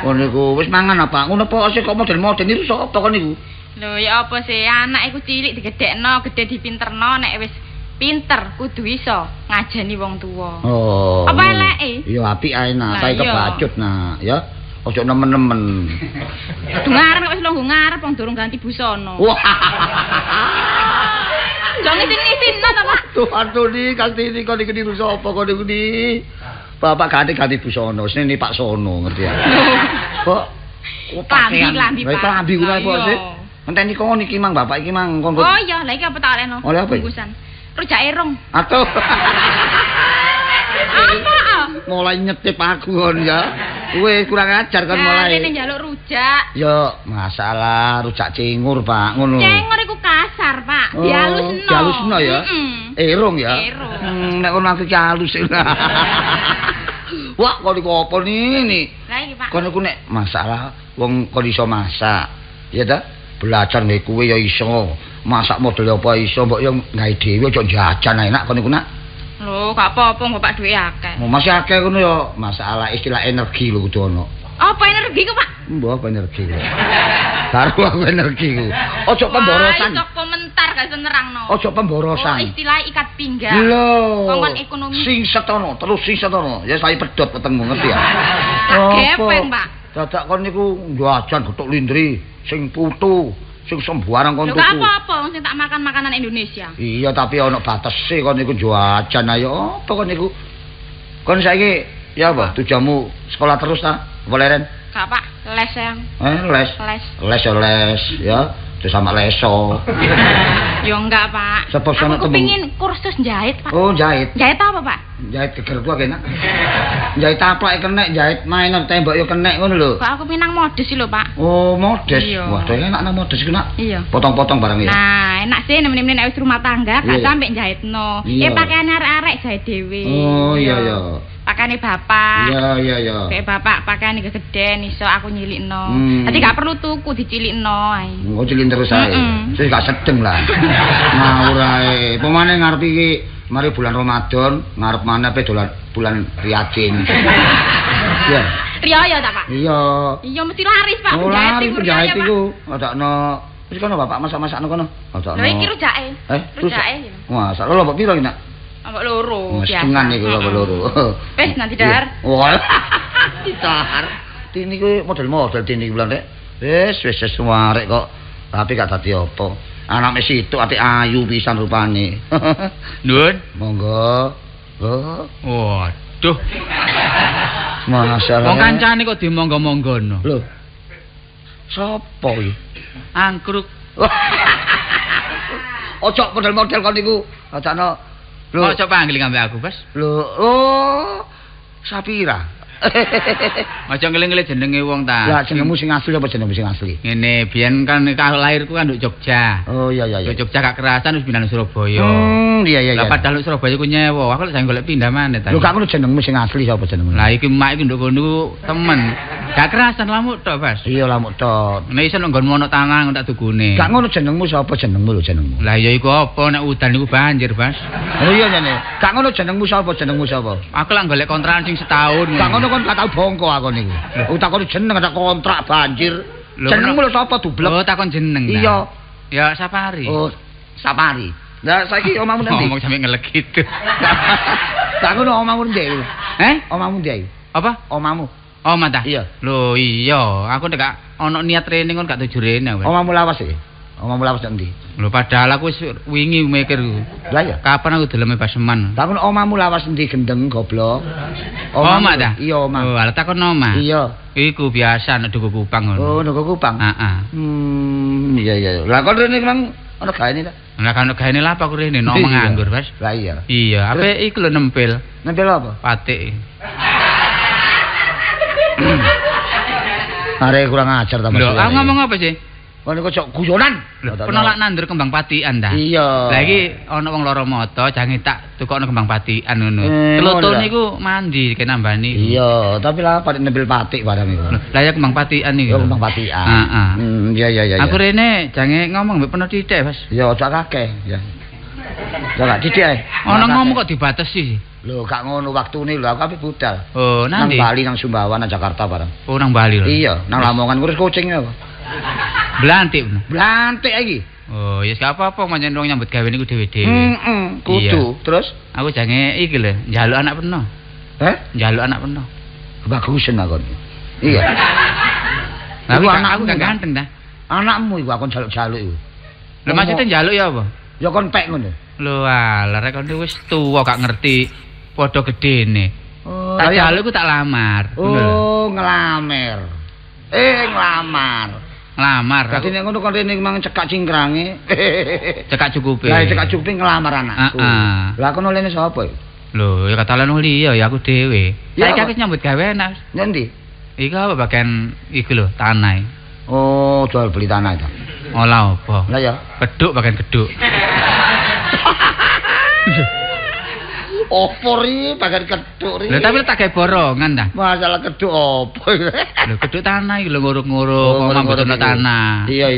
Speaker 3: Ngono niku wis mangan apa? Ngono apa sih kok model-model niku sapa kon niku?
Speaker 4: Lho ya apa sih anak iku cilik digedhekno, gedhe dipinterno nek wis pinter kudu iso ngajeni wong tuwa.
Speaker 3: Oh.
Speaker 4: Apa eleke?
Speaker 3: Ya apik ae nak, tak kebacut nak, ya. Ojo nemen-nemen.
Speaker 4: Dungaren kok wis longgo ngarep wong durung ganti busana.
Speaker 3: Wah.
Speaker 4: Jangan isin-isinno ta, Pak.
Speaker 3: Tuh ni Kang Tini kok niku niku sapa kok niku ni? Bapak ganti busana, sini Pak Sono ngerti ya. Kok
Speaker 4: Klambi, Pak.
Speaker 3: Klambi kuwi apa sih? Ngenteni kon iki mang bapak iki mang kon.
Speaker 4: Oh iya, lha iki apa tak olehno?
Speaker 3: Oleh apa?
Speaker 4: Bungkusan. Rujak erong.
Speaker 3: Atuh.
Speaker 4: Apa?
Speaker 3: Mulai nyetip aku kon ya. Kowe kurang ajar kon mulai.
Speaker 4: Rene njaluk rujak.
Speaker 3: Yo, masalah rujak cingur, Pak, ngono.
Speaker 4: Cingur iku kasar, Pak. Dihalusno.
Speaker 3: Dihalusno ya. Erong ya.
Speaker 4: Erong.
Speaker 3: Nek kon aku halus. Wah, kok niku apa ni?
Speaker 4: Lah iki, Pak.
Speaker 3: Kon niku nek masalah wong kon iso masak. Ya ta? Belajar nek kuwe ya iso. Masak model apa iso, mbok yo gawe dhewe aja jajan enak kon niku nak.
Speaker 4: Lho, gak apa-apa Bapak duwe akeh.
Speaker 3: Masih akeh ngono ya, masalah istilah energi lho kudu ono.
Speaker 4: Apa energi ku, Pak?
Speaker 3: Mbok apa energi. Karo aku energi ku. Ojo pemborosan.
Speaker 4: Iso komentar gak iso nerangno.
Speaker 3: Ojo pemborosan.
Speaker 4: Oh, istilah ikat pinggang.
Speaker 3: Lho.
Speaker 4: Kongkon ekonomi.
Speaker 3: Sing setono, terus sing setono. Ya saya pedhot ketemu ngerti ya.
Speaker 4: Tak gepeng, Pak.
Speaker 3: Dadak kon niku jajan gethuk lindri, sing putu, sing sembarang kon tuku.
Speaker 4: Lho gak apa-apa wong sing tak makan makanan Indonesia.
Speaker 3: Iya, tapi ana batese kon niku jajan ayo. Apa kon niku? Kon saiki ya apa? Tujuanmu sekolah terus ta? Apa leren?
Speaker 4: Gak, Pak. Les yang.
Speaker 3: Les. Les ya. Terus sama leso.
Speaker 4: Yo enggak, Pak. Aku kepengin kursus jahit, Pak.
Speaker 3: Oh, jahit.
Speaker 4: Jahit apa, Pak?
Speaker 3: Jahit geger ku enak. Jahit taplak kenek, jahit mainan tembok yo kenek ngono lho.
Speaker 4: Kok aku pinang modis lho, Pak.
Speaker 3: Oh, modis.
Speaker 4: Iya.
Speaker 3: Waduh, enak nang modis ku nak.
Speaker 4: Iya.
Speaker 3: Potong-potong barang ya.
Speaker 4: Nah, enak sih nemen-nemen nek wis rumah tangga gak sampe jahitno. Pakaian arek-arek jahit dhewe.
Speaker 3: Oh, iya.
Speaker 4: Pakaiane bapak.
Speaker 3: Iya.
Speaker 4: Kayak bapak pakaiane gegeden iso aku nyilikno. Dadi gak perlu tuku dicilikno ae.
Speaker 3: Oh, cilin terus ae. Sing gak sedeng lah. Ngawur ae. Pemane ngarep iki mari bulan Ramadan, ngarep maneh pe dolan bulan Riyadin. Iya.
Speaker 4: Riyo ta, Pak?
Speaker 3: Iya.
Speaker 4: Iya mesti laris, Pak.
Speaker 3: Oh, laris penjahit iku. Adakno wis kono bapak masak-masakno kono. Adakno.
Speaker 4: Lha iki rujake. Rujake.
Speaker 3: Wah, sak lho piro iki nak?
Speaker 4: Ambek loro biasa.
Speaker 3: Setengah niku loro.
Speaker 4: Wis nanti dahar.
Speaker 3: Wah. Dahar. Tini ku model-model tini bulan rek. Wis suarek kok. Tapi gak dadi apa. Anake situ ati ayu pisan rupane.
Speaker 5: Nuwun.
Speaker 3: Monggo. Oh.
Speaker 5: Waduh.
Speaker 3: Masalah.
Speaker 5: Wong kancane kok dimonggo-monggono.
Speaker 3: Lho. Sopo iki?
Speaker 5: Angkruk.
Speaker 3: Ojo model-model kon niku. Ajakno.
Speaker 5: Lho, ojo panggil ambek aku, Bas.
Speaker 3: Lho, oh. Sapira.
Speaker 5: Aja ngeling-eling jenenge wong ta.
Speaker 3: Ya jenengmu sing asli apa jenengmu sing asli?
Speaker 5: Ngene, biyen kan lahirku kan nduk Jogja.
Speaker 3: Oh iya.
Speaker 5: Nduk Jogja gak kerasan wis pindah nang Surabaya.
Speaker 3: Iya.
Speaker 5: Lah padahal Surabaya ku nyewa, aku lek golek pindah maneh ta.
Speaker 3: Lho gak ngono jenengmu sing asli sapa jenengmu?
Speaker 5: Lah iki mak iki nduk kono temen. Gak kerasan lamuk tok, Bas.
Speaker 3: Iya lamuk tok.
Speaker 5: Nek iso nggonmu ono tangan tak tukune.
Speaker 3: Gak ngono jenengmu sapa jenengmu lho jenengmu.
Speaker 5: Lah ya iku apa nek udan iku banjir, Bas.
Speaker 3: Oh iya jane. Gak ngono jenengmu sapa jenengmu sapa.
Speaker 5: Aku lak golek kontrakan sing setahun.
Speaker 3: Gak ngono kon gak tau bongko aku niku. Utakon jeneng ada kontrak banjir. Jenengmu lho sapa dublek?
Speaker 5: Oh, takon jeneng.
Speaker 3: Iya.
Speaker 5: Ya Sapari.
Speaker 3: Oh, Sapari. Lah saiki omahmu ndi?
Speaker 5: Ngomong sampe ngelek gitu.
Speaker 3: Gak ngono omahmu ndi? Omahmu ndi?
Speaker 5: Apa?
Speaker 3: Omahmu.
Speaker 5: Omah ta?
Speaker 3: Iya.
Speaker 5: Lho iya, aku nek gak ono niat training kon gak tuju rene.
Speaker 3: Omahmu lawas iki. Omahmu lawas ndi?
Speaker 5: Lho padahal aku wis wingi mikir.
Speaker 3: Lah ya.
Speaker 5: Kapan aku deleme Paseman?
Speaker 3: Takon omahmu lawas ndi gendeng goblok.
Speaker 5: Omah ta?
Speaker 3: Iya omah.
Speaker 5: Oh, ala takon omah.
Speaker 3: Iya.
Speaker 5: Iku biasa nek Duku Kupang ngono.
Speaker 3: Oh, Duku Kupang.
Speaker 5: Heeh.
Speaker 3: Iya. Lah kon rene memang ana gaene ta?
Speaker 5: Lah kan gaene lha apa aku rene no nganggur, Bas.
Speaker 3: Lah iya.
Speaker 5: Iya, ape iku lho nempel.
Speaker 3: Nempel apa?
Speaker 5: Patik.
Speaker 3: Arek kurang ajar ta Mas.
Speaker 5: Lho, aku ngomong apa sih?
Speaker 3: Kon iku cok guyonan.
Speaker 5: Penolak nandur kembang patikan ta.
Speaker 3: Iya.
Speaker 5: Lah iki ana wong loro moto jange tak tukokno kembang patikan ngono.
Speaker 3: Ngono
Speaker 5: Telutun
Speaker 3: ta?
Speaker 5: niku mandi kenambani.
Speaker 3: Iya, tapi lah pada nempel patik barang iku.
Speaker 5: Lah ya kembang patikan niku.
Speaker 3: Ya kembang patikan.
Speaker 5: Heeh.
Speaker 3: Iya.
Speaker 5: Aku rene jange ngomong mbek peno titik, Bas.
Speaker 3: Ya ojo akeh, ya. Jangan titik ae.
Speaker 5: Ana ngomong kok dibatasi.
Speaker 3: Lho, gak ngono waktune lho, aku ape budal.
Speaker 5: Oh,
Speaker 3: Nang
Speaker 5: nanti.
Speaker 3: Bali nang Sumbawa nang Jakarta barang.
Speaker 5: Oh, nang Bali lho.
Speaker 3: Iya, nang Lamongan ngurus kucing apa?
Speaker 5: Blantik. bener.
Speaker 3: Blantik iki.
Speaker 5: Oh, ya gak apa-apa pancen wong nyambut gawe niku dhewe-dhewe.
Speaker 3: Kudu. Terus
Speaker 5: Aku jange iki lho, njaluk anak peno. Njaluk anak peno.
Speaker 3: Bagusen aku. Iya.
Speaker 5: Tapi
Speaker 3: Iku
Speaker 5: aku
Speaker 3: anakmu
Speaker 5: gak
Speaker 3: ta?
Speaker 5: ganteng ta.
Speaker 3: Anakmu iku aku jaluk-jaluk iku.
Speaker 5: Lho maksudnya njaluk ya apa?
Speaker 3: Ya kon pek ngono.
Speaker 5: Lho alah rek kon wis tuwa gak ngerti padha gedene.
Speaker 3: Oh,
Speaker 5: Tak jaluk ku tak lamar.
Speaker 3: Oh, ngelamer. Nglamar.
Speaker 5: Lamar.
Speaker 3: Dadi nek ngono kon rene mang cekak cingkrange.
Speaker 5: Cekak cukupe.
Speaker 3: Lah cekak cukupe nglamar anakku. Lah kono lene sapa iku?
Speaker 5: Lho, ya katalan wong liya ya aku dhewe.
Speaker 3: Ya,
Speaker 5: Saiki
Speaker 3: apa?
Speaker 5: aku nyambut gawe enak.
Speaker 3: Ngendi?
Speaker 5: Iku apa bagian iku lho, tanah.
Speaker 3: Oh, jual beli tanah itu.
Speaker 5: Olah apa?
Speaker 3: Lah ya.
Speaker 5: Keduk bagian keduk.
Speaker 3: Opo ri bagian keduk ri.
Speaker 5: Lho tapi tak gawe borongan ta.
Speaker 3: Masalah keduk opo iki?
Speaker 5: Lho keduk tanah iki lho nguruk-nguruk omah betul tanah.
Speaker 3: Iya.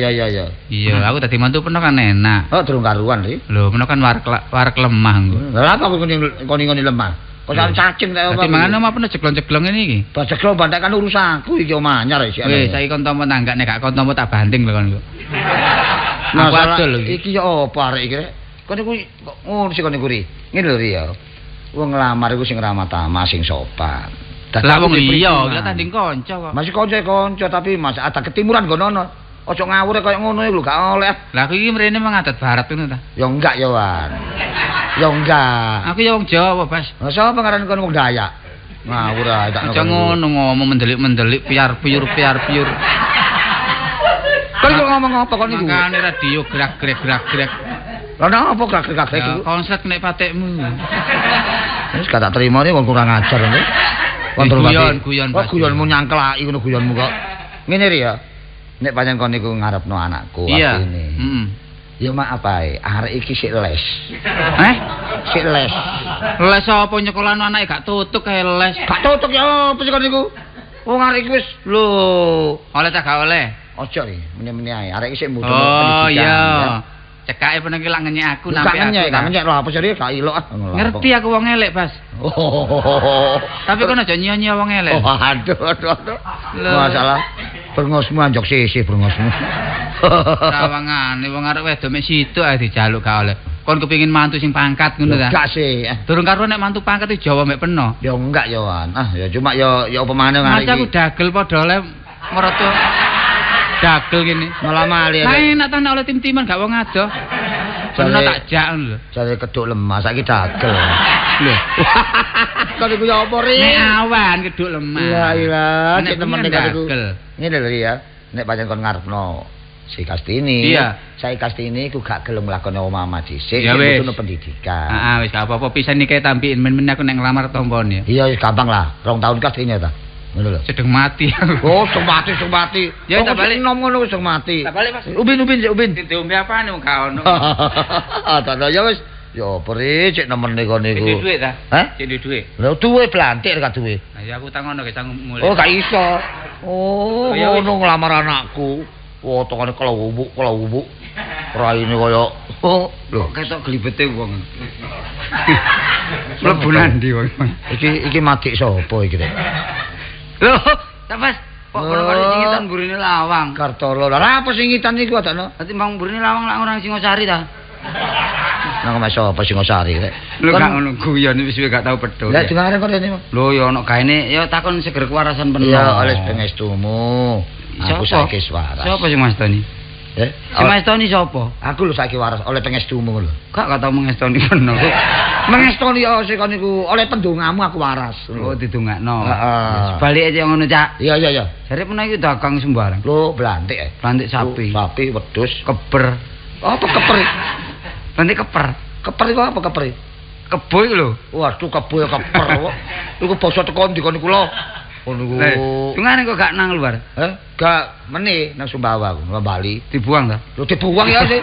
Speaker 5: Iya, aku tadi mantu peno kan enak.
Speaker 3: Oh, durung karuan ri.
Speaker 5: Lho, peno kan warek lemah nggo.
Speaker 3: Lah apa koni lemah? Kok sak cacing ta apa?
Speaker 5: Dadi mangan omah peno jeglong-jeglong ngene iki.
Speaker 3: Bajeglo bantek kan urusanku iki omah anyar iki.
Speaker 5: Wis saiki kon tampa tanggak nek gak kon tampa tak banting lho kon iku. Aku adol iki.
Speaker 3: Iki ya apa arek iki rek? Kon iku kok ngono sih kon iku ri. Ngene lho ri ya. Wong nglamar iku sing ramah tamah sing sopan.
Speaker 5: Lah wong liya, iki tanding kanca kok.
Speaker 3: Masih kanca tapi mas ada ketimuran gono. Ojo ngawur kaya ngono iku lho gak oleh.
Speaker 5: Lah aku iki mrene mengadat barat ngono ta.
Speaker 3: Ya enggak ya Wan. Ya enggak.
Speaker 5: Aku ya wong Jawa, Bas.
Speaker 3: Lah sapa ngaran kon wong Dayak? Ngawur ae tak
Speaker 5: Aja ngono ngomong mendelik-mendelik piar-piur.
Speaker 3: Kon kok ngomong apa kon niku?
Speaker 5: Makane radio gerak-gerak.
Speaker 3: Lah napa grak-grak
Speaker 5: Ya,
Speaker 3: iku?
Speaker 5: konslet nek patekmu.
Speaker 3: Wis gak tak terima nih wong kurang ajar nih.
Speaker 5: Guyon,
Speaker 3: Kok guyonmu nyangklaki ngono guyonmu kok. Ngene ri ya. Nek pancen kon niku ngarepno anakku
Speaker 5: Iya.
Speaker 3: ini. Ya maaf ae, arek iki sik les. Sik les.
Speaker 5: Les apa nyekolahno anake gak tutuk kae les.
Speaker 3: Gak tutuk ya apa sih kon niku? Wong arek iki wis lho.
Speaker 5: Oleh ta gak oleh?
Speaker 3: Ojo ri, menye-menye ae. Arek iki sik muda
Speaker 5: Oh iya. Cekake peno iki lak ngenyek aku nampi aku.
Speaker 3: Gak ngenyek lho apa sih gak ilok ah.
Speaker 5: Ngerti aku wong elek, Bas. Tapi kon aja nyiyo-nyiyo wong elek.
Speaker 3: Oh, aduh. Masalah brengosmu anjok sisih brengosmu.
Speaker 5: Sawangane wong arek wedok mek situ ae dijaluk gak oleh. Kon kepengin mantu sing pangkat ngono ta?
Speaker 3: Enggak sih.
Speaker 5: Durung karo nek mantu pangkat iki Jawa mek peno.
Speaker 3: Ya enggak ya Wan. Ya cuma ya apa maneh
Speaker 5: Mas
Speaker 3: ngene
Speaker 5: aku dagel padha oleh meroto dagel kene.
Speaker 3: malah mali.
Speaker 5: Lah enak ta nek oleh tim-timan gak wong adoh. Peno tak jak ngono lho.
Speaker 3: Jare keduk lemah saiki dagel.
Speaker 5: Lho.
Speaker 3: Kok iku ya apa ri?
Speaker 5: Nek awan keduk lemah.
Speaker 3: Iya iya,
Speaker 5: Nek
Speaker 3: cek temen nek
Speaker 5: dagel.
Speaker 3: iku. Ngene lho ya. Nek pancen kon ngarepno si Kastini.
Speaker 5: Iya.
Speaker 3: Saya Kastini iku gak gelem nglakoni omah dhisik,
Speaker 5: Ya wis.
Speaker 3: butuh pendidikan.
Speaker 5: Heeh, wis gak apa-apa pisan iki tampiin men-men aku nek nglamar tombone.
Speaker 3: Iya wis gampang lah. 2 tahun Kastini ta. Ngono lho.
Speaker 5: Sedeng mati.
Speaker 3: Oh, sing mati.
Speaker 5: Ya, tak balik.
Speaker 3: Nom ngono wis mati.
Speaker 5: Tak balik, Mas.
Speaker 3: Ubin.
Speaker 5: Diombe apane wong gak ono.
Speaker 3: Tak ya wis. Ya peri cek nemene kon niku.
Speaker 5: Cek duit ta?
Speaker 3: Hah?
Speaker 5: Cek duit.
Speaker 3: Lho duwe blantik gak duwe.
Speaker 5: Nah ya aku tak ngono ge canggung mulai.
Speaker 3: Oh gak iso. Oh, ngono nglamar anakku. Potongane kelubuk. Raine kaya
Speaker 5: lho ketok glibete wong. Mlebu nandi wong.
Speaker 3: Iki madik sapa iki rek?
Speaker 5: Lho, Mas, kok kono singitan burine lawang.
Speaker 3: Kartolo. Lah apa singitan iku adakno?
Speaker 5: Dadi mang burine lawang lak orang Singosari ta.
Speaker 3: Nang Mas sapa Singosari rek?
Speaker 5: Lho gak ngono guyon wis gak tau pedhot.
Speaker 3: Lah dengare kok rene.
Speaker 5: Lho ya ana gaene ya takon seger kewarasan penuh.
Speaker 3: Ya oleh pengestumu. Aku saiki waras.
Speaker 5: Sapa sing Mas Toni? Si Mas Toni sapa?
Speaker 3: Aku lho saiki waras oleh pengestumu lho.
Speaker 5: Gak tau mengestoni penuh.
Speaker 3: Mengestoni ya sik kon niku oleh pendongamu aku waras.
Speaker 5: Oh didongakno.
Speaker 3: Heeh.
Speaker 5: Balik aja ngono, Cak.
Speaker 3: Iya.
Speaker 5: Jare pernah iki dagang sembarang.
Speaker 3: Lho blantik.
Speaker 5: Blantik sapi.
Speaker 3: Sapi wedhus,
Speaker 5: Keber.
Speaker 3: apa keper?
Speaker 5: Blantik keper.
Speaker 3: Keper iku apa keper?
Speaker 5: Kebo iku lho.
Speaker 3: Waduh kebo ya keper kok. Iku basa teko ndi kon niku lho. Ngono niku.
Speaker 5: Dungane kok gak nang luar.
Speaker 3: Gak meneh nang Sumbawa aku, nang Bali.
Speaker 5: Dibuang ta?
Speaker 3: Lho dibuang ya sih.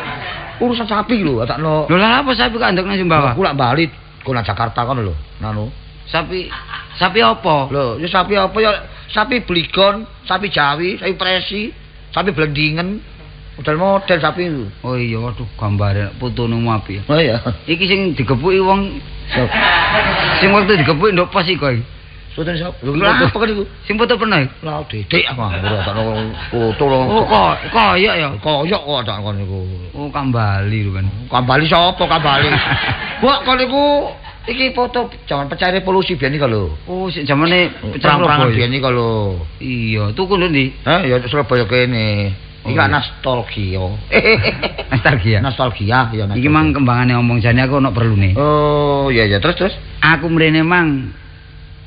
Speaker 3: Urusan sapi lho, takno.
Speaker 5: Lho lah apa sapi kok andek nang Sumbawa?
Speaker 3: Aku lak Bali, kono Jakarta kono lho. Nanu.
Speaker 5: Sapi apa?
Speaker 3: Lho, ya sapi apa ya? Sapi bligon, sapi Jawi, sapi presi, sapi blendingen. Model sapi itu.
Speaker 5: Oh iya, waduh gambare fotonemu apik.
Speaker 3: Oh iya.
Speaker 5: Iki sing digepuki wong sing waktu digepuki ndok pas iku.
Speaker 3: Foto sapa? Lho apa kan iku?
Speaker 5: Sing foto pernah.
Speaker 3: Lah dedek aku ora takno foto lho.
Speaker 5: Oh koyok ya.
Speaker 3: Koyok kok tak kon niku.
Speaker 5: Oh Kambali lho kan.
Speaker 3: Kambali sapa Kambali? Kok kon niku iki foto jaman pecah revolusi biyen iki lho.
Speaker 5: Oh sik jamane
Speaker 3: perang-perangan biyen iki lho.
Speaker 5: Iya, tuku lho ndi?
Speaker 3: Hah, ya Surabaya kene. Iki nostalgia. Nostalgia ya.
Speaker 5: Iki mang kembangane omong jane aku ono perlune.
Speaker 3: Oh, iya terus.
Speaker 5: Aku mrene mang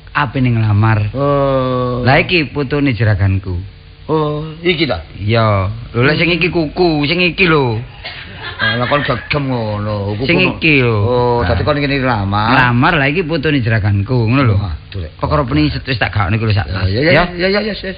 Speaker 5: ape ning nglamar.
Speaker 3: Oh.
Speaker 5: Lah iki fotone jeraganku.
Speaker 3: Oh, iki ta?
Speaker 5: Iya. Lho lek sing iki kuku, sing iki lho.
Speaker 3: Lah kon gegem ngono.
Speaker 5: Sing iki lho.
Speaker 3: Oh, dadi kon ngene lamar.
Speaker 5: Lamar lah iki fotone jeraganku, ngono lho.
Speaker 3: Waduh.
Speaker 5: Perkara pening wis tak gak niku lho sak.
Speaker 3: Ya.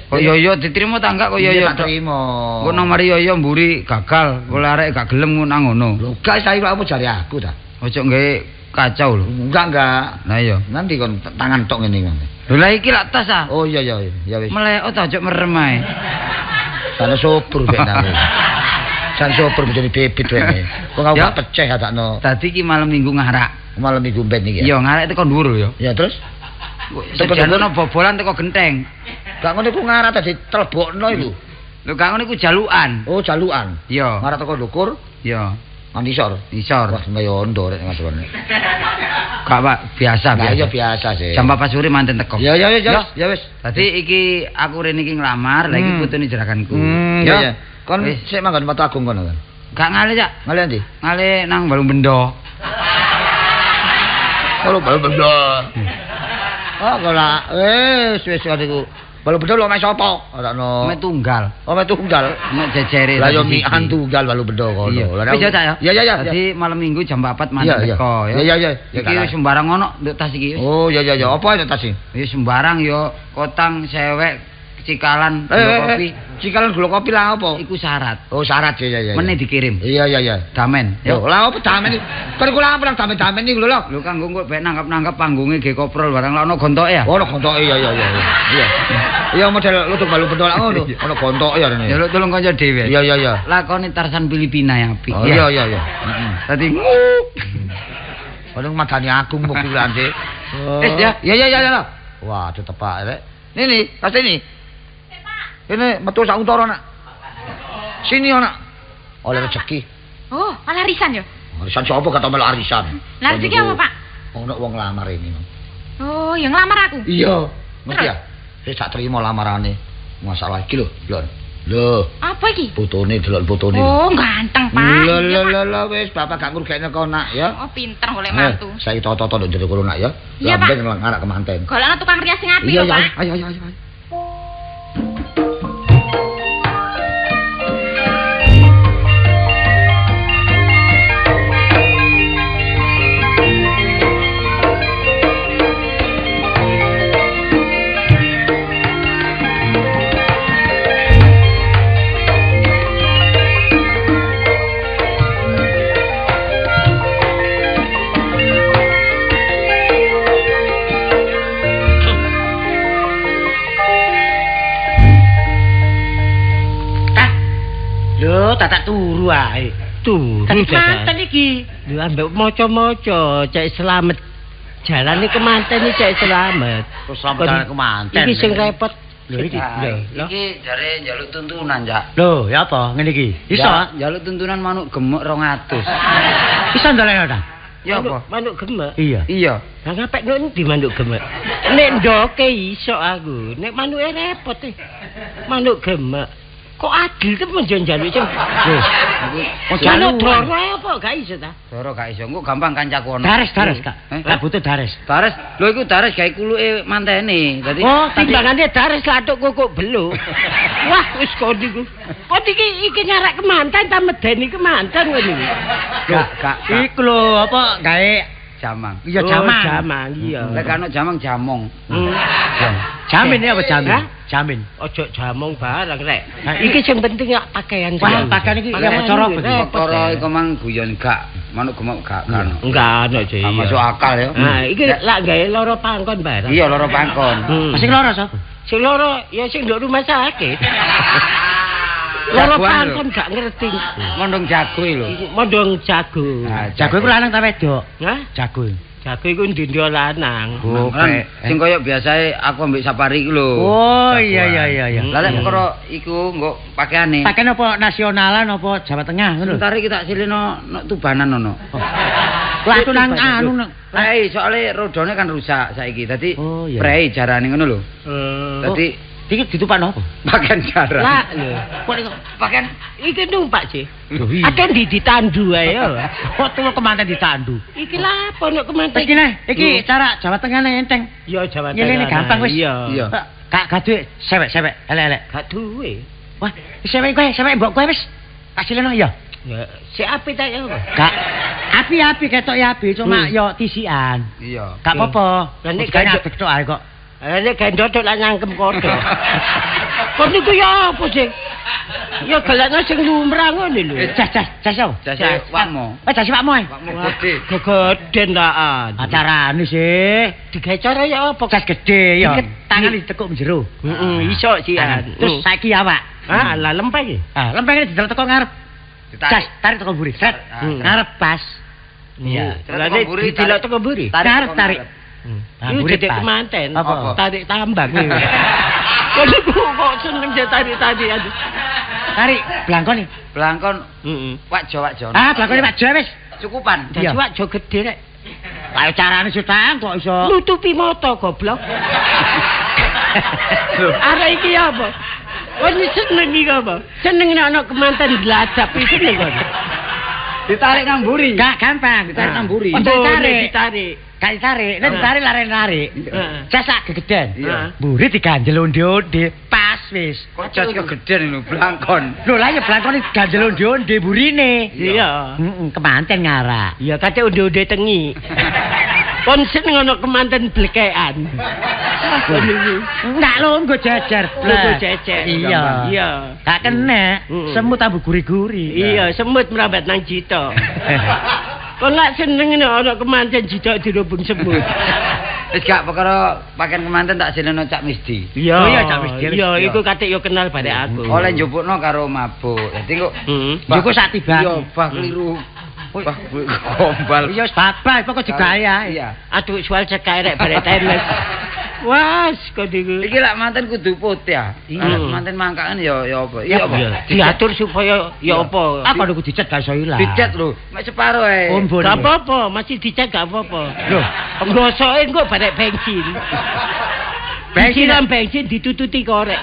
Speaker 5: Kok yo diterima ta enggak kok yo.
Speaker 3: Tak terima.
Speaker 5: Kok nang mari yo mburi gagal, kok arek gak gelem ngono.
Speaker 3: Lho, gak saiki apa jare aku ta?
Speaker 5: Ojo nggae kacau lho.
Speaker 3: Enggak.
Speaker 5: Lah iya.
Speaker 3: Nanti kon tangan tok ngene kan.
Speaker 5: Lho lah iki lak tas ah.
Speaker 3: Oh iya wis.
Speaker 5: Meleo ta ojo merem ae.
Speaker 3: Sana sopur mek nang. San sopur menjadi bebit rene. Kok aku gak pecah adakno.
Speaker 5: Dadi iki malam Minggu ngarak.
Speaker 3: Malam Minggu ben iki
Speaker 5: Iya,
Speaker 3: ya.
Speaker 5: ngarak teko dhuwur ya.
Speaker 3: Ya terus
Speaker 5: Sejono bobolan teko genteng.
Speaker 3: Gak ngono iku ngarak tadi telebokno iku.
Speaker 5: Lho gak ngono iku jalukan.
Speaker 3: Oh, jalukan.
Speaker 5: Iya.
Speaker 3: Ngarak teko ndukur.
Speaker 5: Iya.
Speaker 3: Nang isor.
Speaker 5: Isor.
Speaker 3: Wah, kaya ondo rek ngasone.
Speaker 5: Gak Pak, biasa.
Speaker 3: Lah iya biasa sih.
Speaker 5: Jam 4 sore manten teko.
Speaker 3: Ya wis.
Speaker 5: Dadi iki aku rene iki nglamar, lah iki putune jeraganku.
Speaker 3: Ya. Kon sik manggon Mata Agung kono kan.
Speaker 5: Gak ngale, Cak.
Speaker 3: Ngale ndi?
Speaker 5: Ngale nang Balung Bendo.
Speaker 3: Kalau Balung Bendo. Oh, kala wis niku. Balung Bendo lho mek sapa? Ono
Speaker 5: Mek tunggal.
Speaker 3: Oh, mek tunggal.
Speaker 5: Mek jejere.
Speaker 3: Lah yo mian tunggal Balung Bendo kono.
Speaker 5: Wis ya, Cak ya.
Speaker 3: Ya.
Speaker 5: Dadi malam Minggu jam 4 manten teko ya.
Speaker 3: Iya.
Speaker 5: Iki sembarang ono nduk tas iki.
Speaker 3: Oh, ya. Apa itu tas iki?
Speaker 5: Ya sembarang yo kotang sewek cikalan gula kopi.
Speaker 3: Cikalan gula kopi lah apa?
Speaker 5: Iku syarat.
Speaker 3: Oh, syarat ya.
Speaker 5: Meneh dikirim.
Speaker 3: Iya.
Speaker 5: Damen.
Speaker 3: Yo, lah apa damen iki? Kan kula apa nang damen iki lho.
Speaker 5: Lho kanggo kok ben nanggap panggunge ge koprol barang lah ono gontoke ya.
Speaker 3: Oh, ono gontoke iya. Iya model lutuk Balung Bendo lah ngono. Ono gontoke ya rene.
Speaker 5: Ya lu tolong kanca dhewe.
Speaker 3: Iya.
Speaker 5: Lakone Tarsan Filipina ya apik.
Speaker 3: Oh, iya.
Speaker 5: Heeh. Dadi
Speaker 3: ono madani Agung mobilan sih.
Speaker 5: Wis ya.
Speaker 3: Iya. Wah, tepak rek. Nini, kas ini. Ini metu sak untara nak. Sini nak. Oleh rezeki.
Speaker 4: Oh, malah arisan ya?
Speaker 3: Arisan sapa kata melu arisan?
Speaker 4: Lah iki apa, Pak?
Speaker 3: Ono wong lamar ini.
Speaker 4: Oh, yang ngelamar aku.
Speaker 3: Iya. Ngerti ya? Wis tak terima lamarane. Masalah iki lho, Lho.
Speaker 4: Apa iki?
Speaker 3: Fotone delok fotone.
Speaker 4: Oh, ganteng, Pak.
Speaker 3: Lah wis bapak gak ngurgekne kok nak ya.
Speaker 4: Oh, pinter golek mantu.
Speaker 3: Saiki toto-toto ndek jero kono nak ya.
Speaker 4: Iya, Pak.
Speaker 3: Lambeng ngarak kemanten.
Speaker 4: Golekno tukang rias sing apik
Speaker 3: Iya,
Speaker 4: lho, Pak.
Speaker 3: Ayo.
Speaker 1: tak turu ae.
Speaker 2: Turu
Speaker 1: Dadi
Speaker 2: dadak.
Speaker 1: manten iki.
Speaker 2: Lho ambek maca-maca cek selamat. Jalane kemanten iki cek selamat.
Speaker 1: Terus selamat kemanten.
Speaker 2: Iki sing repot.
Speaker 1: Lho iki. Lho.
Speaker 3: Iki jare njaluk tuntunan, Cak.
Speaker 1: Lho, ya apa ngene iki? Iso?
Speaker 3: Ya, njaluk tuntunan manuk gemuk 200.
Speaker 1: Iso ndalekno ta?
Speaker 3: Ya apa?
Speaker 2: Manuk gemek.
Speaker 1: Iya.
Speaker 3: Iya.
Speaker 2: Lah ngapik ndi manuk gemek? Nek ndoke iso aku, nek manuke repot e. Manuk gemek. Kok adil temen njaluk sing. Lho, manuk doro apa gak iso ta?
Speaker 3: Doro gak iso, engko gampang kancaku ono.
Speaker 1: Dares, Kak. Lah butuh dares.
Speaker 3: Dares, lho iku dares gawe kuluke mantene. Dadi
Speaker 2: Oh, timbangane dares latuk kukuk beluk. Wah, wis kok niku. Kok iki nyarak kemanten ta medeni kemanten ngono iki.
Speaker 3: gak
Speaker 1: Iku lho apa gawe
Speaker 3: jamang.
Speaker 1: iya
Speaker 2: Oh,
Speaker 1: jamang.
Speaker 2: jamang iya.
Speaker 3: Lek ana jamang jamong.
Speaker 1: Jamin ya apa jamin?
Speaker 2: Hah?
Speaker 1: Jamin.
Speaker 2: Ojo jamong barang rek.
Speaker 1: Nah,
Speaker 2: Iki sing penting ya pakaian.
Speaker 1: Wah,
Speaker 2: saja.
Speaker 1: pakaian iki ya
Speaker 2: Pakaian
Speaker 1: cara
Speaker 2: iki
Speaker 1: betul.
Speaker 2: repot,
Speaker 3: Perkara
Speaker 2: ya.
Speaker 3: iku mang guyon gak, manuk gemuk gak kan.
Speaker 2: Enggak ono sih.
Speaker 3: Gak masuk akal ya.
Speaker 2: Nah, iki lak gawe loro pangkon barang.
Speaker 3: Iya loro pangkon.
Speaker 1: Masih loro sapa?
Speaker 2: Sing loro ya sing nduk rumah sakit. Loro
Speaker 3: Jagoan
Speaker 2: pangkon gak ngerti.
Speaker 3: Mondong jago lho.
Speaker 2: Mondong jago.
Speaker 3: Nah,
Speaker 1: Jago iku lanang ta wedok?
Speaker 2: Hah?
Speaker 1: Jago.
Speaker 2: Jago iku ndindo lanang.
Speaker 1: Oh,
Speaker 3: Kan sing koyo biasae aku ambek Sapari iku lho.
Speaker 1: Oh, iya.
Speaker 3: Lah lek perkara iku nggo pakaiane.
Speaker 1: Pakaian apa nasionalan apa Jawa Tengah ngono lho.
Speaker 3: Entar iki tak silino nek tubanan ono.
Speaker 1: Lah aku nang anu nang
Speaker 3: Prei soalnya rodone kan rusak saiki. Dadi
Speaker 1: Oh, iya.
Speaker 3: prei jarane ngono lho. Dadi
Speaker 1: iki ditumpakno apa?
Speaker 3: pakaian jarang.
Speaker 2: Lah lho.
Speaker 1: Kok iku
Speaker 3: pakaian
Speaker 2: Iki numpak sih.
Speaker 1: lho iya.
Speaker 2: Ada ditandu ae ya.
Speaker 1: Kok tuwa kemanten ditandu.
Speaker 2: Iki lah apa nek kemanten.
Speaker 1: Wis kene, iki cara Jawa Tengah enteng.
Speaker 2: Ya Jawa Tengah.
Speaker 1: Nyelene gampang wis.
Speaker 2: Iya.
Speaker 3: Iya.
Speaker 1: Gak gaduh sewek-sewek, elek-elek.
Speaker 2: Gak duwe.
Speaker 1: Wah, sewek mbok kowe wis. Kasileno ya.
Speaker 2: Ya, si api tak ya.
Speaker 1: Gak api-api ketok ya api, cuma yo tisian.
Speaker 3: Iya.
Speaker 1: Gak apa-apa.
Speaker 2: Lah nek
Speaker 1: Kaya
Speaker 2: gak-
Speaker 1: adek tok ae kok.
Speaker 2: Nek gendot lah nyangkem kodok. Kok niku ya apa sih? Ya galakno sing lumrah ngono lho.
Speaker 1: Jas yo.
Speaker 3: Jase wakmo.
Speaker 1: Jas wakmu ae.
Speaker 3: Wakmo gede.
Speaker 2: Gegeden laan.
Speaker 1: Acarane sih.
Speaker 2: Digawe cara ya apa?
Speaker 1: Jas gede ya.
Speaker 2: Iket.
Speaker 1: Tangan ditekuk njero.
Speaker 2: Heeh, iso sih.
Speaker 1: Terus saiki awak.
Speaker 2: ah, lah lempeng iki.
Speaker 1: Ah, lempengnya didel teko ngarep. Jas, tarik teko mburi. Set. Ngarep pas.
Speaker 2: Iya.
Speaker 3: Terus
Speaker 2: Lah
Speaker 3: teko
Speaker 2: nek
Speaker 3: mburi,
Speaker 2: didelok
Speaker 3: tarik.
Speaker 2: teko mburi.
Speaker 1: Ngarep tarik. Ah,
Speaker 2: Iku
Speaker 1: mburi
Speaker 2: dedek
Speaker 1: pas.
Speaker 2: kemanten.
Speaker 1: Apa?
Speaker 2: Tarik tambak. Kok niku kok seneng je tarik-tarik aduh.
Speaker 1: Tarik blangkon nih.
Speaker 3: Blangkon
Speaker 2: Heeh.
Speaker 3: wakjo.
Speaker 1: Ah, blangkon Pak Jo wis.
Speaker 3: Cukupan.
Speaker 2: Dadi
Speaker 1: Iya.
Speaker 2: wak jo gede rek.
Speaker 1: Lah carane sutang kok iso.
Speaker 2: Nutupi mata goblok. Arek iki apa? Wis seneng iki apa? Seneng nek ana kemanten gladap iki seneng kok.
Speaker 3: Ditarik nang mburi.
Speaker 1: Gak gampang.
Speaker 3: Ditarik nang mburi.
Speaker 1: Oh, ditarik.
Speaker 2: Ditarik.
Speaker 1: Gak ditarik. Nek ditarik lari-lari.
Speaker 2: Heeh.
Speaker 1: Jas sak gegeden.
Speaker 3: Iya.
Speaker 1: Mburi diganjel onde-onde. Pas wis.
Speaker 3: Kok jas kegeden lho blangkon.
Speaker 1: Lho lah ya blangkon diganjel onde-onde burine.
Speaker 2: Iya.
Speaker 1: Heeh, kemanten ngarak.
Speaker 2: Iya kate onde-onde tengi. Kon seneng ana kemanten blekekan.
Speaker 1: Enggak lho, nggo jejer.
Speaker 2: Nggo jejer.
Speaker 1: Iya.
Speaker 2: Iya.
Speaker 1: Gak kena.
Speaker 2: Mm-mm.
Speaker 1: Semut ambu guri-guri.
Speaker 2: Iya, semut merambat nang jito. Kon lak seneng nek ana kemanten jito dirubung semut.
Speaker 3: Wis gak perkara pakaian kemanten tak sileno Cak Misdi.
Speaker 2: Iya.
Speaker 1: Oh iya, Cak Misdi.
Speaker 2: Iya, iku kate yo kenal barek aku.
Speaker 3: Oleh njupukno karo mabuk. Dadi kok
Speaker 2: Heeh.
Speaker 1: Iku sak tiba.
Speaker 3: Iya, bah keliru. Wah, gombal.
Speaker 1: Iya wis babas, pokok digaya.
Speaker 3: Iya.
Speaker 2: Aduh, soal cekak rek barek teles. Wah, kok diku.
Speaker 3: Iki lak manten kudu putih ya.
Speaker 2: Iya.
Speaker 3: Manten mangkakan ya apa? Iya apa?
Speaker 2: Diatur supaya ya apa?
Speaker 1: Apa niku dicet gak iso ilang.
Speaker 3: Dicet lho, mek separo ae.
Speaker 1: Ombon.
Speaker 2: Gak apa-apa, masih dicek gak apa-apa.
Speaker 1: Lho,
Speaker 2: Nggosoke engko barek bensin.
Speaker 1: Bensin,
Speaker 2: bensin ditututi korek.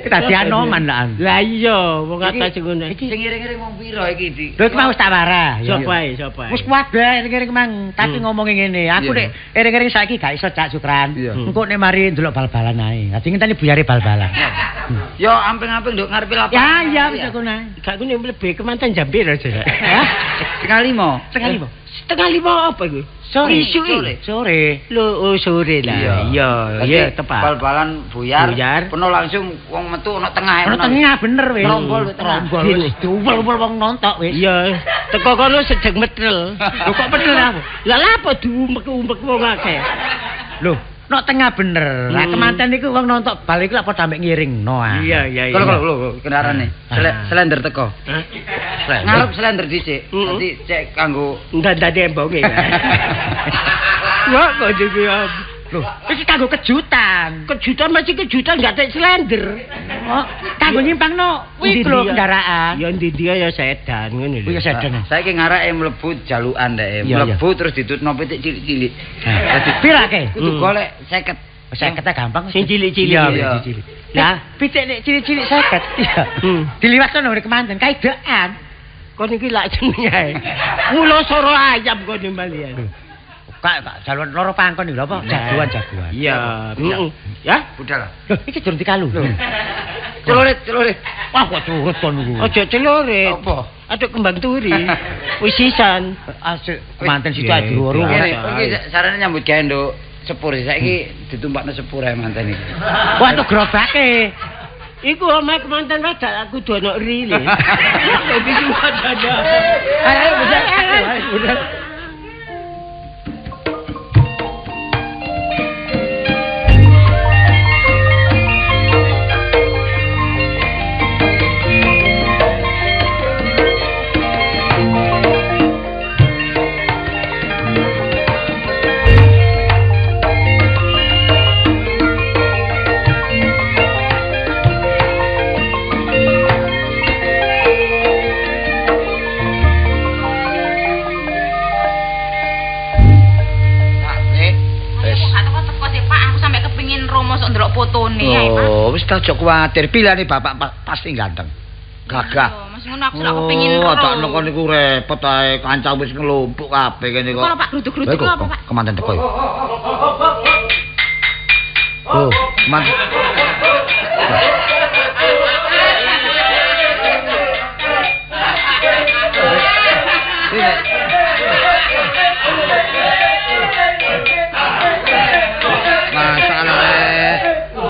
Speaker 1: kita dianoman lah.
Speaker 2: Lah iya, wong kata sing ngono.
Speaker 3: Sing ngiring-ngiring wong pira iki, Dik?
Speaker 1: Lho iki mau wis tak warah.
Speaker 2: Sapa ae, sapa ae.
Speaker 1: Wis kuat bae ngiring mang, tapi ngomongin ngene. Aku
Speaker 3: Iya.
Speaker 1: nek ering-ering saiki gak iso Cak Sukran.
Speaker 3: Iya.
Speaker 1: Engko nek mari ndelok bal-balan ae. Dadi ngenteni buyare bal-balan.
Speaker 3: Yo amping-amping nduk ngarepe lapangan.
Speaker 1: Ya iya wis aku nae.
Speaker 2: Gak kene mlebu kemanten jambir aja.
Speaker 1: Hah?
Speaker 3: Setengah 5.
Speaker 1: Setengah lima.
Speaker 2: Setengah 5 apa iku?
Speaker 1: Sore.
Speaker 2: Sore.
Speaker 1: Sore.
Speaker 2: Lho, oh sore lah. Iya, iya tepat.
Speaker 3: Bal-balan buyar.
Speaker 2: Buyar.
Speaker 3: Penuh langsung wong metu ono tengah.
Speaker 1: Ono tengah bener wis.
Speaker 3: Trombol wis tengah.
Speaker 1: Trombol wis diumpul-umpul wong nontok wis.
Speaker 2: Iya, teko kono sedeng metrel.
Speaker 1: Lho kok bener aku?
Speaker 2: Lah lha apa diumpek-umpek wong akeh?
Speaker 1: Lho, nok tengah bener. Lah kemanten niku wong nonton bal iku lak padha mek ngiringno.
Speaker 2: Iya.
Speaker 5: Kalau kendaraane. Slender teko. Ngarep slender dhisik. Dadi cek kanggo
Speaker 2: Ndandane embonge. Wah, kok iki
Speaker 1: Loh, iki kanggo kejutan.
Speaker 2: kejutan masih kejutan gak tek slender.
Speaker 1: Oh, kanggo nyimpangno kuwi lho kendaraan.
Speaker 2: Ya ndi dia ya sedan ngono lho.
Speaker 1: Kuwi sedan.
Speaker 5: saiki ngarake mlebu jalukan ndek.
Speaker 1: Iya,
Speaker 5: Mlebu terus ditutno pitik cilik-cilik.
Speaker 1: Dadi pirake?
Speaker 5: Kudu golek 50.
Speaker 1: 50 gampang.
Speaker 2: Sing cilik-cilik.
Speaker 1: Iya, cilik. Lah, pitik nek cilik-cilik 50. Iya. Diliwasno nang kemanten kaidaan.
Speaker 2: Kon iki lak jenenge. Mula soro ayam kon mbalian.
Speaker 1: Kak jalur loro pangkon iki lho apa? Jagoan.
Speaker 2: Iya. Ya,
Speaker 5: Budal.
Speaker 1: Loh, iki durung dikalu.
Speaker 5: Celurit.
Speaker 1: Wah, kok curut kon niku.
Speaker 2: Aja celurit.
Speaker 5: Apa?
Speaker 2: Aduk kembang turi. Wis sisan.
Speaker 1: Asik kemanten situ aja loro.
Speaker 5: Iki sarane nyambut gawe nduk sepur saiki ditumpakno sepur ae manten iki.
Speaker 1: Wah, tuh gerobake.
Speaker 2: Iku omahe kemanten wadah aku kudu ono rile. Kok iki wadah.
Speaker 1: Ayo, budal.
Speaker 3: Oh, wis tak aja kuwatir. Pilane bapak pasti ganteng. Gagah.
Speaker 4: Mas ngono aku lak kepengin ro.
Speaker 3: Oh, tak noko niku repot ae. Kanca wis ngelumpuk kabeh kene kok.
Speaker 4: Kok Pak gruduk-gruduk apa, Pak?
Speaker 3: Kemanten teko. Oh, man.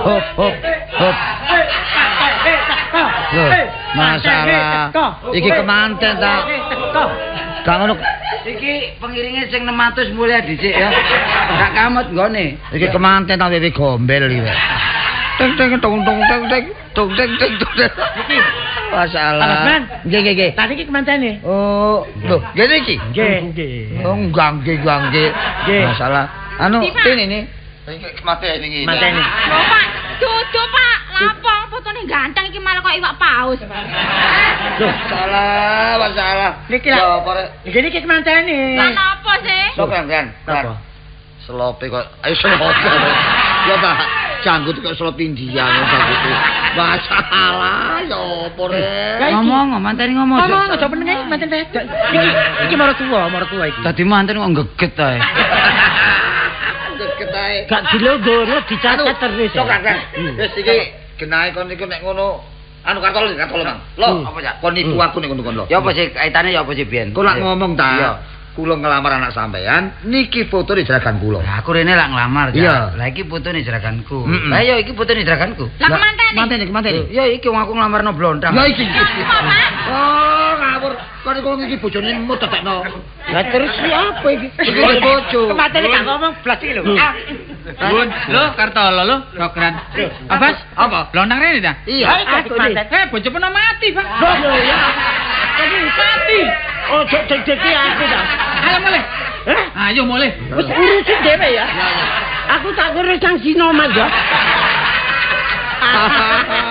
Speaker 3: Hop. Masalah. Iki kemanten ta? Gak ngono.
Speaker 5: Iki pengiringe sing 600 mulai dhisik ya. Gak kamut nggone.
Speaker 3: Iki kemanten ta wewe gombel iki. Tung. Iki masalah. Nggih.
Speaker 1: Tadi iki kemantene.
Speaker 3: Oh, lho, ngene iki.
Speaker 1: Nggih.
Speaker 3: Oh, gangge. Masalah. Anu, ini. Iki kemanten iki.
Speaker 1: Mantene.
Speaker 4: Lho Pak, dudu Pak. Lapong fotone ganteng iki malah kok iwak paus.
Speaker 3: Loh, masalah.
Speaker 1: Niki lah. Niki kemantene.
Speaker 4: Lah napa sih?
Speaker 3: Sok kan.
Speaker 1: Apa?
Speaker 3: Selope kok. Ayo selope. Ya ta, janggut kok selop India janggut. Masalah ya opo rek.
Speaker 5: Ngomong, manten ngomong.
Speaker 1: Ngomong aja penenge manten wedok. Iki marang tua iki.
Speaker 5: Dadi manten kok geget ae.
Speaker 3: Geget ae.
Speaker 2: Gak dilonggono dicacat terus.
Speaker 3: Sok kan. Wis iki genahe kon niku nek ngono anu kartol Mang. Lho, apa ya? Kon nipu aku nek ngono kon lho.
Speaker 5: Ya apa sih kaitane ya apa sih biyen?
Speaker 3: Kok lak ngomong ta?
Speaker 5: Iya.
Speaker 3: Kula ngelamar anak sampean, niki foto di jeragan kula.
Speaker 5: Lah aku rene lak nglamar.
Speaker 3: Iya.
Speaker 5: Lah iki fotone jeraganku.
Speaker 3: Mm-mm.
Speaker 5: Lah ya iki fotone jeraganku.
Speaker 4: Lah kemantene?
Speaker 3: Mantene.
Speaker 5: Ya iki wong aku nglamarno blondang.
Speaker 3: Ya iki.
Speaker 4: Apa, Pak?
Speaker 3: Oh, ngawur. Kok kok iki bojone mut tetekno.
Speaker 2: Lah terus siapa iki?
Speaker 3: Iki bojo.
Speaker 1: Kemantene gak ngomong blas iki lho.
Speaker 5: Bun, lho Kartolo lho, Dokran. Abas, apa? Blondang rene ta?
Speaker 3: Iya.
Speaker 1: Aku manten.
Speaker 5: Bojo pernah mati, Pak.
Speaker 2: Loh ya. Ini mati. Oh, cek-ceki aku dah.
Speaker 5: Ayo mulai. Ayo mulai.
Speaker 2: Wis urusin dhewe ya. Aku tak ngurus sang Sino Mas ya.
Speaker 3: Hahaha.